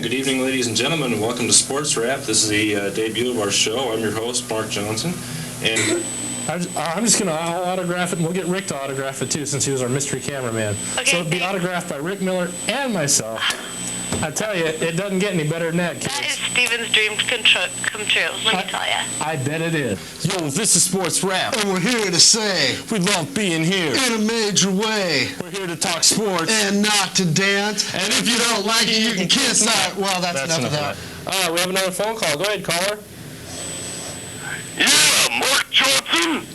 Good evening, ladies and gentlemen, and welcome to Sports Rapp. This is the debut of our show. I'm your host, Mark Johnson, and I'm just going to autograph it, and we'll get Rick to autograph it, too, since he was our mystery cameraman. Okay, so it'll be autographed by Rick Miller and myself. I tell you, it doesn't get any better than that, kids. That is Steven's dream come true, let me tell you. I bet it is. Yo, this is Sports Rapp. And we're here to say we love being here. In a major way. We're here to talk sports. And not to dance. And if you don't like it, you can kiss that. Well, that's enough of that. We have another phone call. Go ahead, caller. Yeah, Mark Johnson.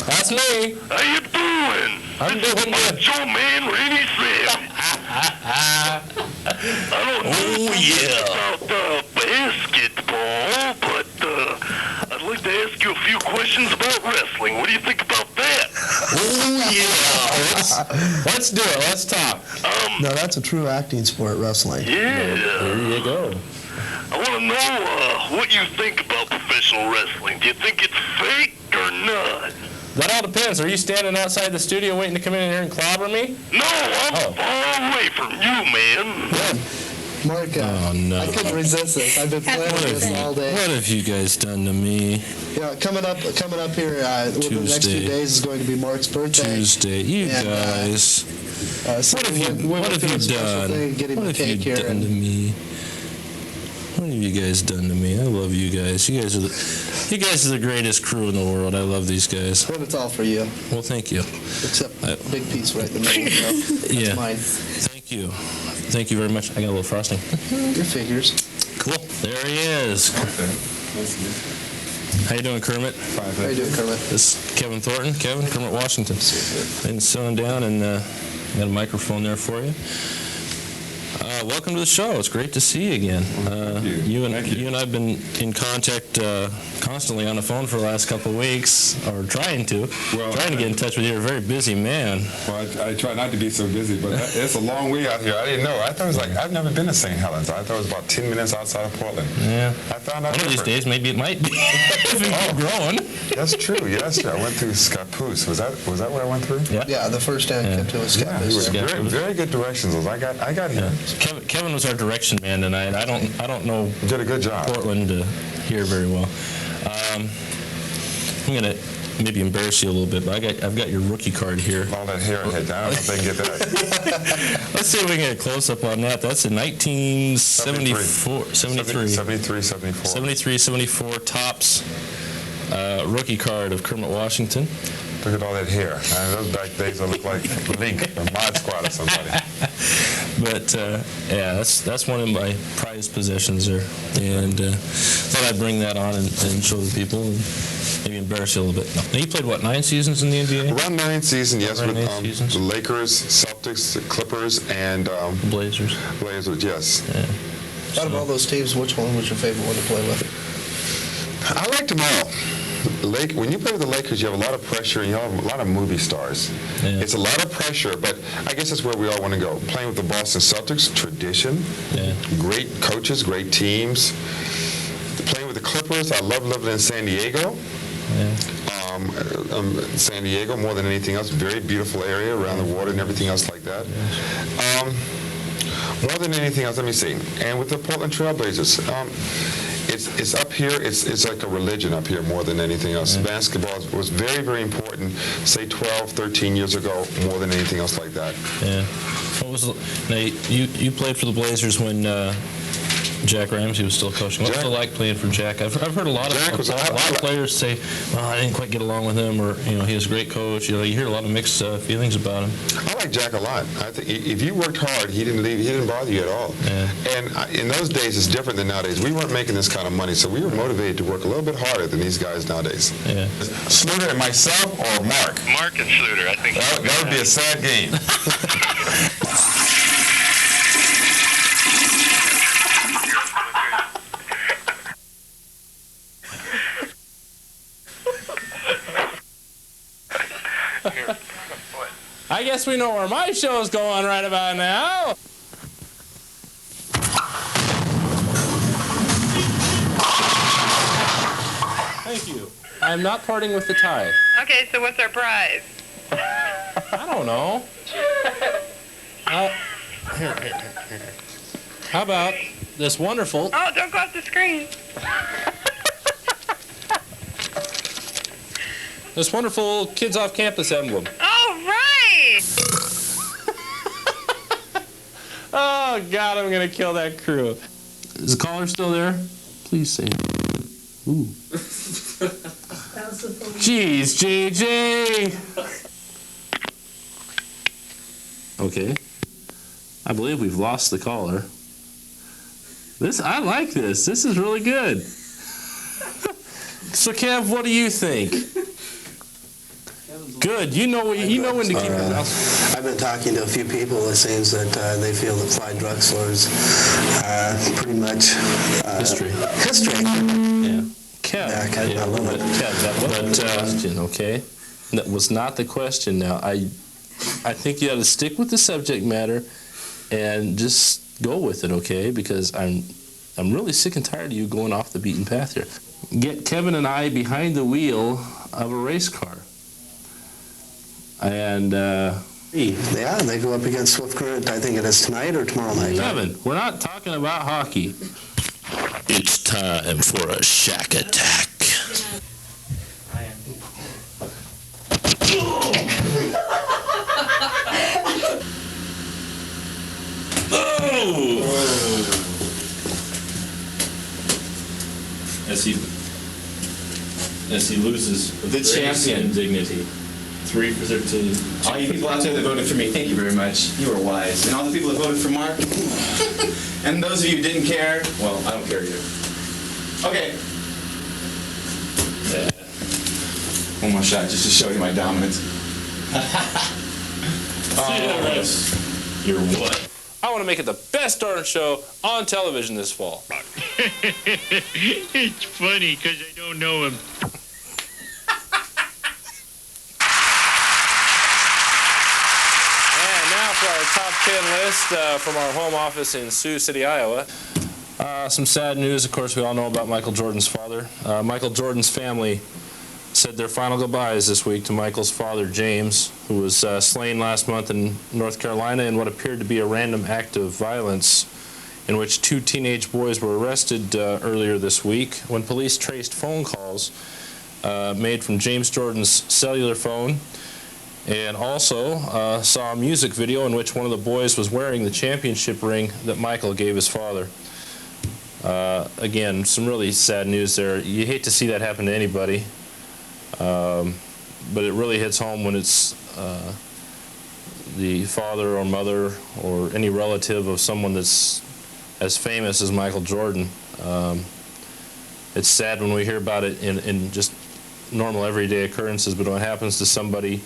That's me. How you doing? I'm doing good. Joe Man, Rainy Sam. I don't know about basketball, but I'd like to ask you a few questions about wrestling. What do you think about that? Oh, yeah. Let's do it. Let's talk. No, that's a true acting sport, wrestling. Yeah. There you go. I want to know what you think about professional wrestling. Do you think it's fake or not? That all depends. Are you standing outside the studio waiting to come in here and clobber me? No, I'm far away from you, man. Mark, I couldn't resist this. I've been planning this all day. What have you guys done to me? Yeah, coming up here within the next few days is going to be Mark's birthday. Tuesday, you guys. What have you done? What have you done to me? What have you guys done to me? I love you guys. You guys are the greatest crew in the world. I love these guys. But it's all for you. Well, thank you. Except big piece right in the middle. That's mine. Thank you. Thank you very much. I got a little frosting. Your figures. Cool. There he is. How you doing, Kermit? Fine. How you doing, Kermit? This is Kevin Thornton. Kermit Washington. And sitting down, and got a microphone there for you. Welcome to the show. It's great to see you again. You and I have been in contact constantly on the phone for the last couple of weeks, or trying to get in touch with you. You're a very busy man. Well, I try not to be so busy, but it's a long way out here. I didn't know. I thought it was like, I've never been to St. Helens. I thought it was about 10 minutes outside of Portland. Yeah. I found out one of these days, maybe it might be. If you keep growing. That's true. Yeah, that's true. I went through Scappoose. Was that what I went through? Yeah, the first time I came to a Scappoose. Very, very good directions. I got here. Kevin was our direction man tonight. I don't know. Did a good job. Portland here very well. I'm gonna maybe embarrass you a little bit, but I've got your rookie card here. All that hair ahead. I don't know if they can get that. Let's see if we can get a close up on that. That's a 1974 Topps rookie card of Kermit Washington. Look at all that hair. Those back days I look like Link or Mod Squad or somebody. But yeah, that's one of my prized possessions there, and thought I'd bring that on and show the people and maybe embarrass you a little bit. No. Now, you played what, 9 seasons in the NBA? Around 9 seasons, yes, with the Lakers, Celtics, the Clippers, and Blazers. Blazers, yes. Yeah. Out of all those teams, which one was your favorite one to play with? I liked them all. When you play with the Lakers, you have a lot of pressure, and you have a lot of movie stars. Yeah. It's a lot of pressure, but I guess that's where we all want to go. Playing with the Boston Celtics, tradition, great coaches, great teams. Playing with the Clippers, I love living in San Diego. San Diego, more than anything else, very beautiful area around the water and everything else like that. More than anything else, let me see. And with the Portland Trailblazers, it's up here. It's like a religion up here more than anything else. Basketball was very, very important, say 12, 13 years ago, more than anything else like that. Yeah. Now, you played for the Blazers when Jack Ramsey was still coaching. What was it like playing for Jack? I've heard a lot of players say, "Well, I didn't quite get along with him," or he was a great coach. You hear a lot of mixed feelings about him. I like Jack a lot. I think if you worked hard, he didn't leave. He didn't bother you at all. Yeah. And in those days, it's different than nowadays. We weren't making this kind of money, so we were motivated to work a little bit harder than these guys nowadays. Yeah. Sluter and myself, or Mark? Mark and Sluter, I think. That would be a sad game. I guess we know where my show's going right about now. Thank you. I'm not parting with the tie. Okay, so what's our prize? I don't know. Here. How about this wonderful... Oh, don't go off the screen. This wonderful Kids Off Campus emblem. Oh, right! Oh, God, I'm going to kill that crew. Is the caller still there? Please say it. Ooh. Jeez, JJ! Okay. I believe we've lost the caller. I like this. This is really good. So, Kev, what do you think? Good. You know when to keep your mouth. I've been talking to a few people. It seems that they feel that Clyde Drexler is pretty much history. Yeah. Kev. I love it. Kev, that was the question, okay? That was not the question. Now, I think you ought to stick with the subject matter and just go with it, okay? Because I'm really sick and tired of you going off the beaten path here. Get Kevin and I behind the wheel of a race car. And, yeah, they go up against Swift Current, I think it is tonight or tomorrow night. Kevin, we're not talking about hockey. It's time for a shack attack. Oh! As he loses the champion dignity. 3 for 13. All you people out there that voted for me, thank you very much. You were wise. And all the people that voted for Mark, and those of you who didn't care, well, I don't care either. Okay. Yeah. One more shot just to show you my dominance. You're what? I want to make it the best darn show on television this fall. It's funny because I don't know him. For our top 10 list from our home office in Sioux City, Iowa. Some sad news, of course, we all know about Michael Jordan's father. Michael Jordan's family said their final goodbyes this week to Michael's father, James, who was slain last month in North Carolina in what appeared to be a random act of violence in which 2 teenage boys were arrested earlier this week when police traced phone calls made from James Jordan's cellular phone, and also saw a music video in which one of the boys was wearing the championship ring that Michael gave his father. Again, some really sad news there. You hate to see that happen to anybody, but it really hits home when it's the father or mother or any relative of someone that's as famous as Michael Jordan. It's sad when we hear about it in just normal everyday occurrences, but when it happens to somebody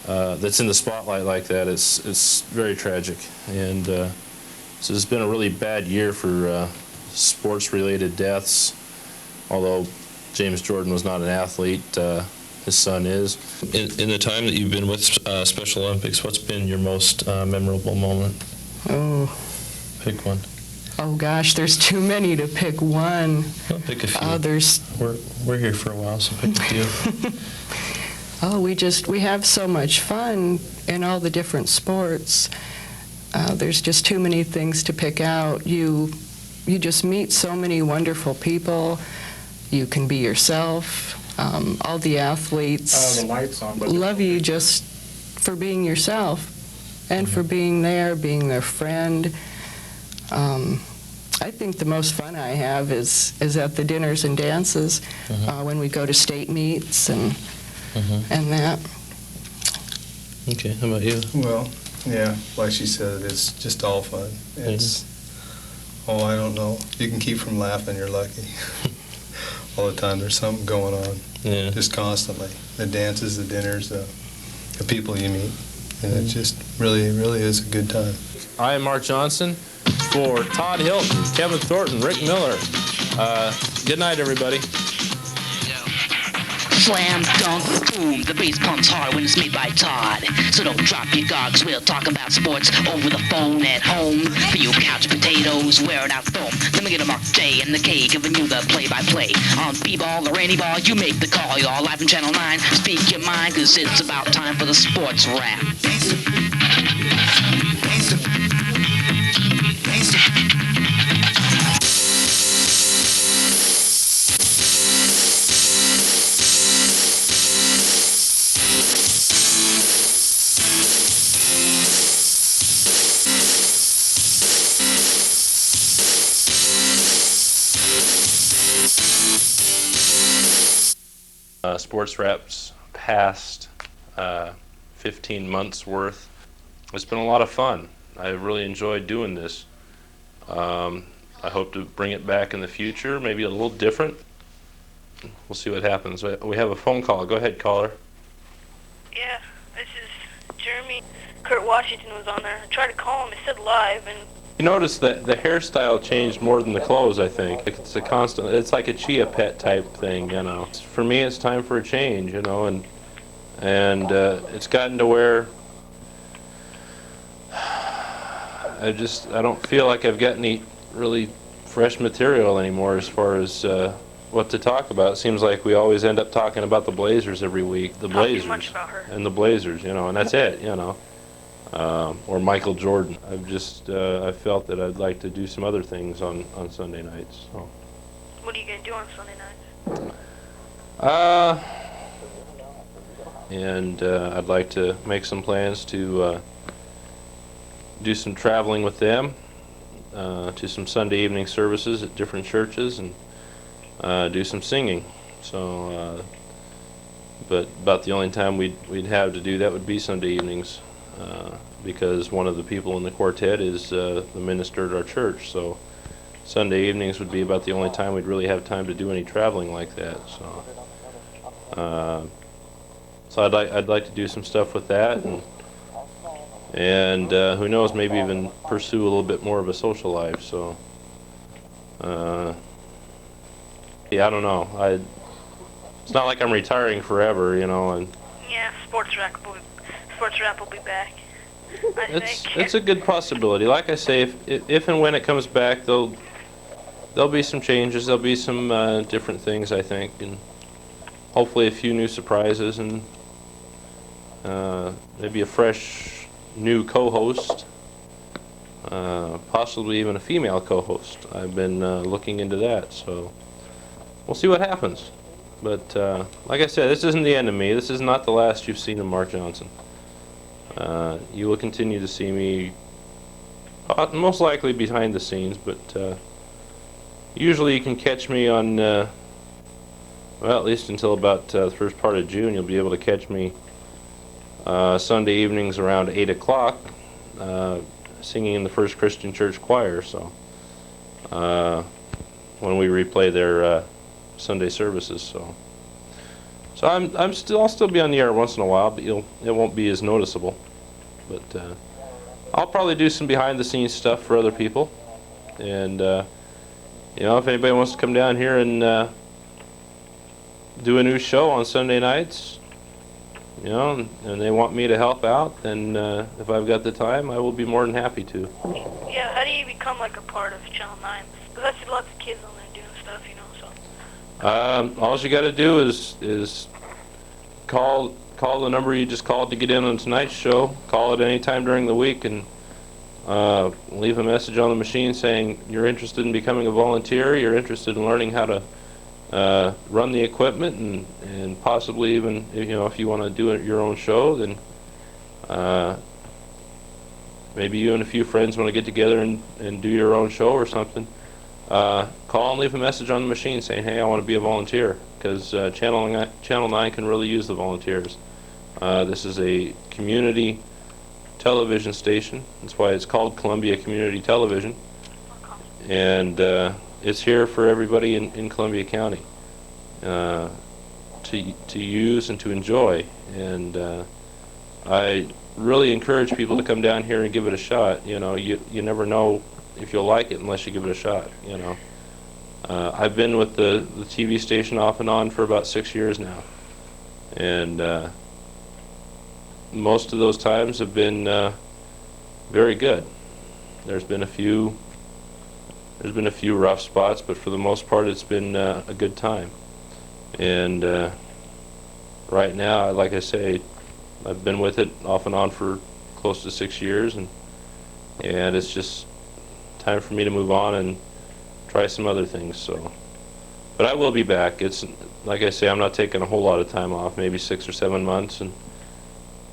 that's in the spotlight like that, it's very tragic. And so it's been a really bad year for sports-related deaths, although James Jordan was not an athlete. His son is. In the time that you've been with Special Olympics, what's been your most memorable moment? Oh. Pick one. Oh gosh, there's too many to pick one. Well, pick a few. We're here for a while, so pick a few. Oh, we have so much fun in all the different sports. There's just too many things to pick out. You just meet so many wonderful people. You can be yourself. All the athletes The lights on, but love you just for being yourself and for being there, being their friend. I think the most fun I have is at the dinners and dances when we go to state meets and that. Okay, how about you? Well, yeah, like she said, it's just all fun. It's, I don't know. You can keep from laughing, you're lucky. All the time there's something going on. Yeah. Just constantly. The dances, the dinners, the people you meet. And it just really, really is a good time. I am Mark Johnson for Todd Hilton, Kevin Thornton, Rick Miller. Good night, everybody. Slam, dunk, boom, the bass pumps hard when it's made by Todd. So don't drop your gogs, we'll talk about sports over the phone at home. For you couch potatoes, wear it out foam. Let me get a Mark J and the K, giving you the play-by-play. On B-ball or any ball, you make the call. You're live in Channel 9, speak your mind, cause it's about time for the Sports Rap. Sports Rapp's past 15 months worth. It's been a lot of fun. I really enjoyed doing this. I hope to bring it back in the future, maybe a little different. We'll see what happens. We have a phone call. Go ahead, caller. Yeah, this is Jeremy. Kurt Washington was on there. I tried to call him. It said live, and You notice that the hairstyle changed more than the clothes, I think. It's a constant, it's like a chia pet type thing, you know. For me, it's time for a change, you know, and it's gotten to where I don't feel like I've got any really fresh material anymore as far as what to talk about. It seems like we always end up talking about the Blazers every week. The Blazers and the Blazers, you know, and that's it, you know. Or Michael Jordan. I felt that I'd like to do some other things on Sunday nights. So. What are you going to do on Sunday nights? I'd like to make some plans to do some traveling with them to some Sunday evening services at different churches and do some singing. So, but about the only time we'd have to do that would be Sunday evenings. Because one of the people in the quartet is the minister at our church, so Sunday evenings would be about the only time we'd really have time to do any traveling like that. So I'd like to do some stuff with that, and who knows, maybe even pursue a little bit more of a social life. So yeah, I don't know. It's not like I'm retiring forever, you know. And yeah, Sports Rapp will be back. It's a good possibility. Like I say, if and when it comes back, there'll be some changes. There'll be some different things, I think, and hopefully a few new surprises, and maybe a fresh new co-host, possibly even a female co-host. I've been looking into that, so we'll see what happens. But like I said, this isn't the end of me. This is not the last you've seen of Mark Johnson. You will continue to see me most likely behind the scenes, but usually you can catch me on, well, at least until about the first part of June, you'll be able to catch me Sunday evenings around 8 o'clock singing in the First Christian Church Choir. So when we replay their Sunday services, so I'll still be on the air once in a while, but it won't be as noticeable. But I'll probably do some behind-the-scenes stuff for other people, and you know, if anybody wants to come down here and do a new show on Sunday nights, you know, and they want me to help out, then if I've got the time, I will be more than happy to. Yeah, how do you become like a part of Channel 9? Because I see lots of kids on there doing stuff, you know. So. All you got to do is call the number you just called to get in on tonight's show. Call it any time during the week and leave a message on the machine saying you're interested in becoming a volunteer, you're interested in learning how to run the equipment, and possibly even, you know, if you want to do your own show, then maybe you and a few friends want to get together and do your own show or something. Call and leave a message on the machine saying, hey, I want to be a volunteer, because Channel 9 can really use the volunteers. This is a community television station. That's why it's called Columbia Community Television. And it's here for everybody in Columbia County to use and to enjoy. And I really encourage people to come down here and give it a shot. You know, you never know if you'll like it unless you give it a shot, you know. I've been with the TV station off and on for about 6 years now, and most of those times have been very good. There's been a few rough spots, but for the most part it's been a good time. And right now, like I say, I've been with it off and on for close to 6 years, and it's just time for me to move on and try some other things. So, but I will be back. It's like I say, I'm not taking a whole lot of time off, maybe 6 or 7 months, and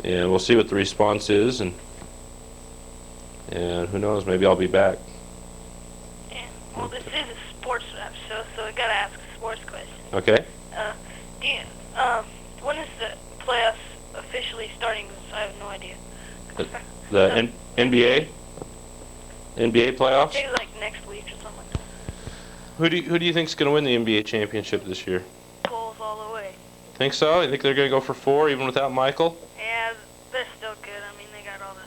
we'll see what the response is, and who knows, maybe I'll be back. Yeah. Well, this is a sports rap show, so I gotta ask a sports question. Okay. When is the playoffs officially starting? 'Cause I have no idea. The NBA I playoffs. think like next week or something like that. Who do you think's going to win the NBA championship this year? Bulls all the way. Think so? You think they're going to go for 4 even without Michael? Yeah, they're still good. I mean, they got all the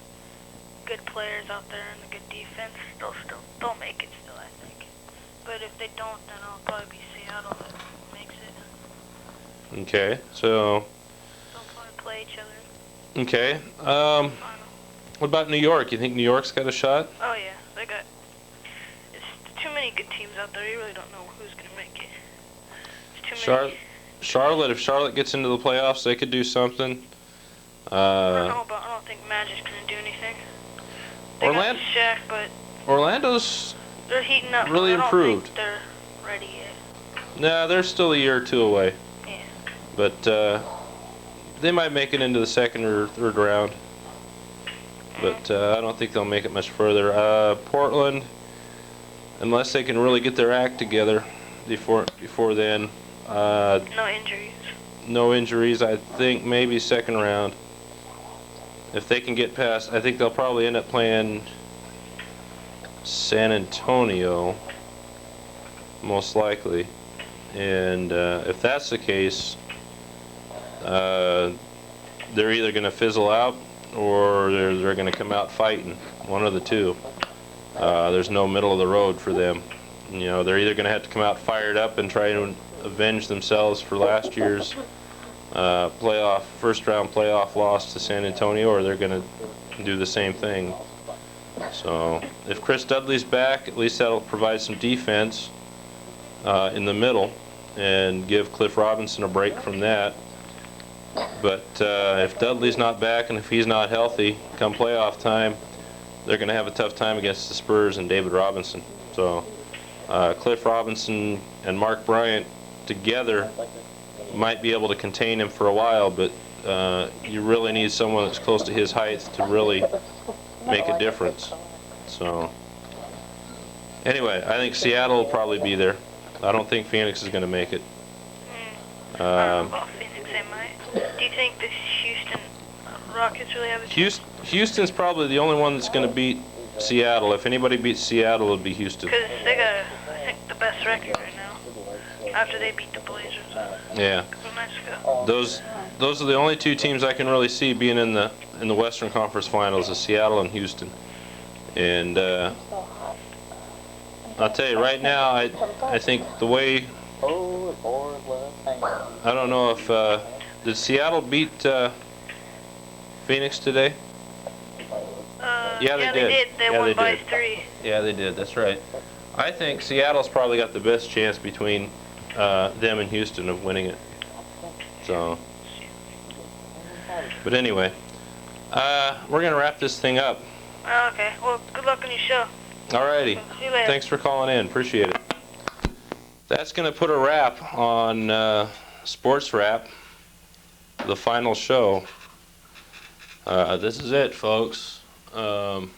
good players out there and the good defense. They'll make it still, I think. But if they don't, then it'll probably be Seattle that makes it. Okay, so. They'll probably play each other. Okay. What about New York? You think New York's got a shot? Oh yeah, they got. It's too many good teams out there. You really don't know who's gonna make it. It's too many. Charlotte. If Charlotte gets into the playoffs, they could do something. I don't think Magic's gonna do anything. They got Shaq, but Orlando's they're heating up. really improved. I don't think they're ready yet. No, they're still a year or two away. Yeah. But they might make it into the second or third round. But I don't think they'll make it much further. Portland, unless they can really get their act together before then. No injuries. No injuries. I think maybe second round. If they can get past, I think they'll probably end up playing San Antonio, most likely. And if that's the case, they're either going to fizzle out or they're going to come out fighting. One of the two. There's no middle of the road for them. You know, they're either going to have to come out fired up and try to avenge themselves for last year's first round playoff loss to San Antonio, or they're going to do the same thing. So if Chris Dudley's back, at least that'll provide some defense in the middle and give Cliff Robinson a break from that. But if Dudley's not back and if he's not healthy come playoff time, they're going to have a tough time against the Spurs and David Robinson. So Cliff Robinson and Mark Bryant together might be able to contain him for a while, but you really need someone that's close to his height to really make a difference. So anyway, I think Seattle will probably be there. I don't think Phoenix is going to make it. I don't know about Phoenix, they might. Do you think the Houston Rockets really have a chance? Houston's probably the only one that's going to beat Seattle. If anybody beats Seattle, it'll be Houston. Because they got, I think, the best record right now. After they beat the Blazers. Yeah. Those are the only two teams I can really see being in the Western Conference Finals, is Seattle and Houston. And I'll tell you right now, I think the way, I don't know if did Seattle beat Phoenix today? Yeah, they did. They won by 3. Yeah, they did. That's right. I think Seattle's probably got the best chance between them and Houston of winning it. So, but anyway, we're gonna wrap this thing up. Okay. Well, good luck on your show. Alrighty. See you later. Thanks for calling in. Appreciate it. That's gonna put a wrap on Sports Rapp, the final show. This is it, folks. Well,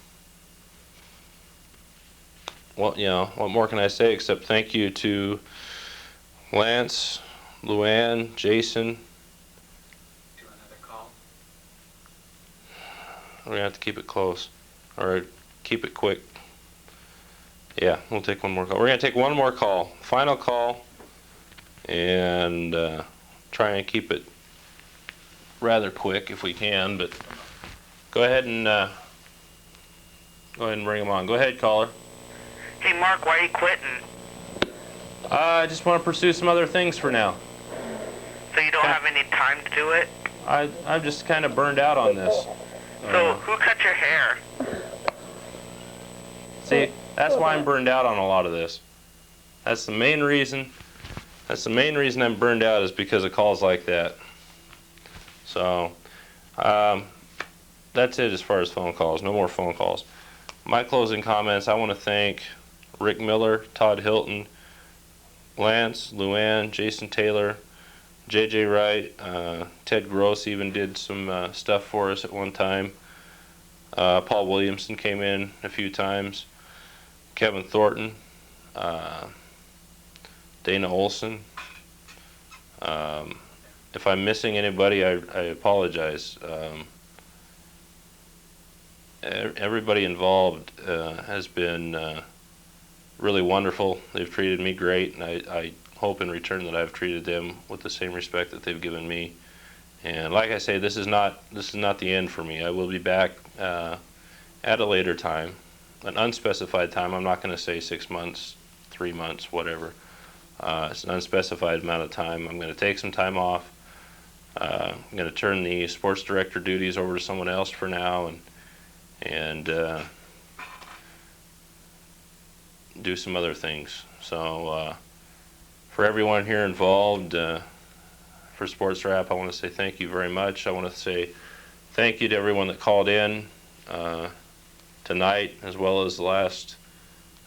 you know, what more can I say except thank you to Lance, Luann, Jason. Do another call? We're gonna have to keep it close, or keep it quick. Yeah, we'll take one more call. We're gonna take one more call, final call, and try and keep it rather quick if we can. But go ahead and bring them on. Go ahead, caller. Hey, Mark, why are you quitting? I just want to pursue some other things for now. So you don't have any time to do it? I'm just kind of burned out on this. So who cut your hair? See, that's why I'm burned out on a lot of this. That's the main reason. That's the main reason I'm burned out, is because of calls like that. So, that's it as far as phone calls. No more phone calls. My closing comments, I want to thank Rick Miller, Todd Hilton, Lance, Luann, Jason Taylor, J.J. Wright, Ted Gross even did some stuff for us at one time. Paul Williamson came in a few times. Kevin Thornton, Dana Olson, if I'm missing anybody, I apologize. Everybody involved has been really wonderful. They've treated me great, and I hope in return that I've treated them with the same respect that they've given me. And like I say, this is not the end for me. I will be back at a later time, an unspecified time. I'm not going to say 6 months, 3 months, whatever. It's an unspecified amount of time. I'm going to take some time off. I'm going to turn the sports director duties over to someone else for now, and do some other things. So for everyone here involved, for Sports Rapp, I want to say thank you very much. I want to say thank you to everyone that called in tonight, as well as the last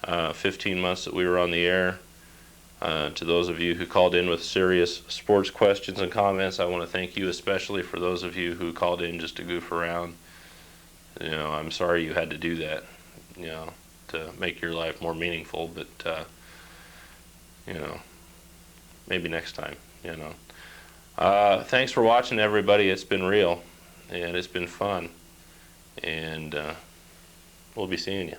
15 months that we were on the air. To those of you who called in with serious sports questions and comments, I want to thank you, especially for those of you who called in just to goof around. You know, I'm sorry you had to do that, you know, to make your life more meaningful, but you know, maybe next time, you know. Thanks for watching, everybody. It's been real, and it's been fun, and we'll be seeing you.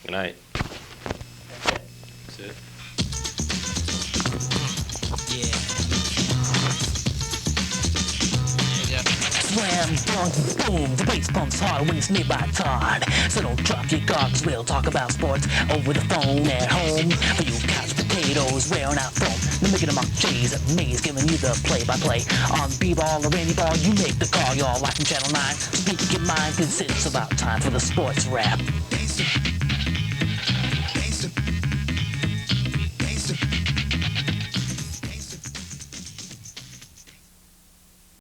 Good night. That's it. Slam, dunk, boom, the bass pumps hard when it's made by Todd. So don't drop your guard, 'cause we'll talk about sports over the phone at home. For you couch potatoes wearing out foam. The making of Mark J's at Maze giving you the play-by-play. On B-ball or any ball, you make the call. You're watching Channel 9. Speak your mind, 'cause it's about time for the Sports Rapp.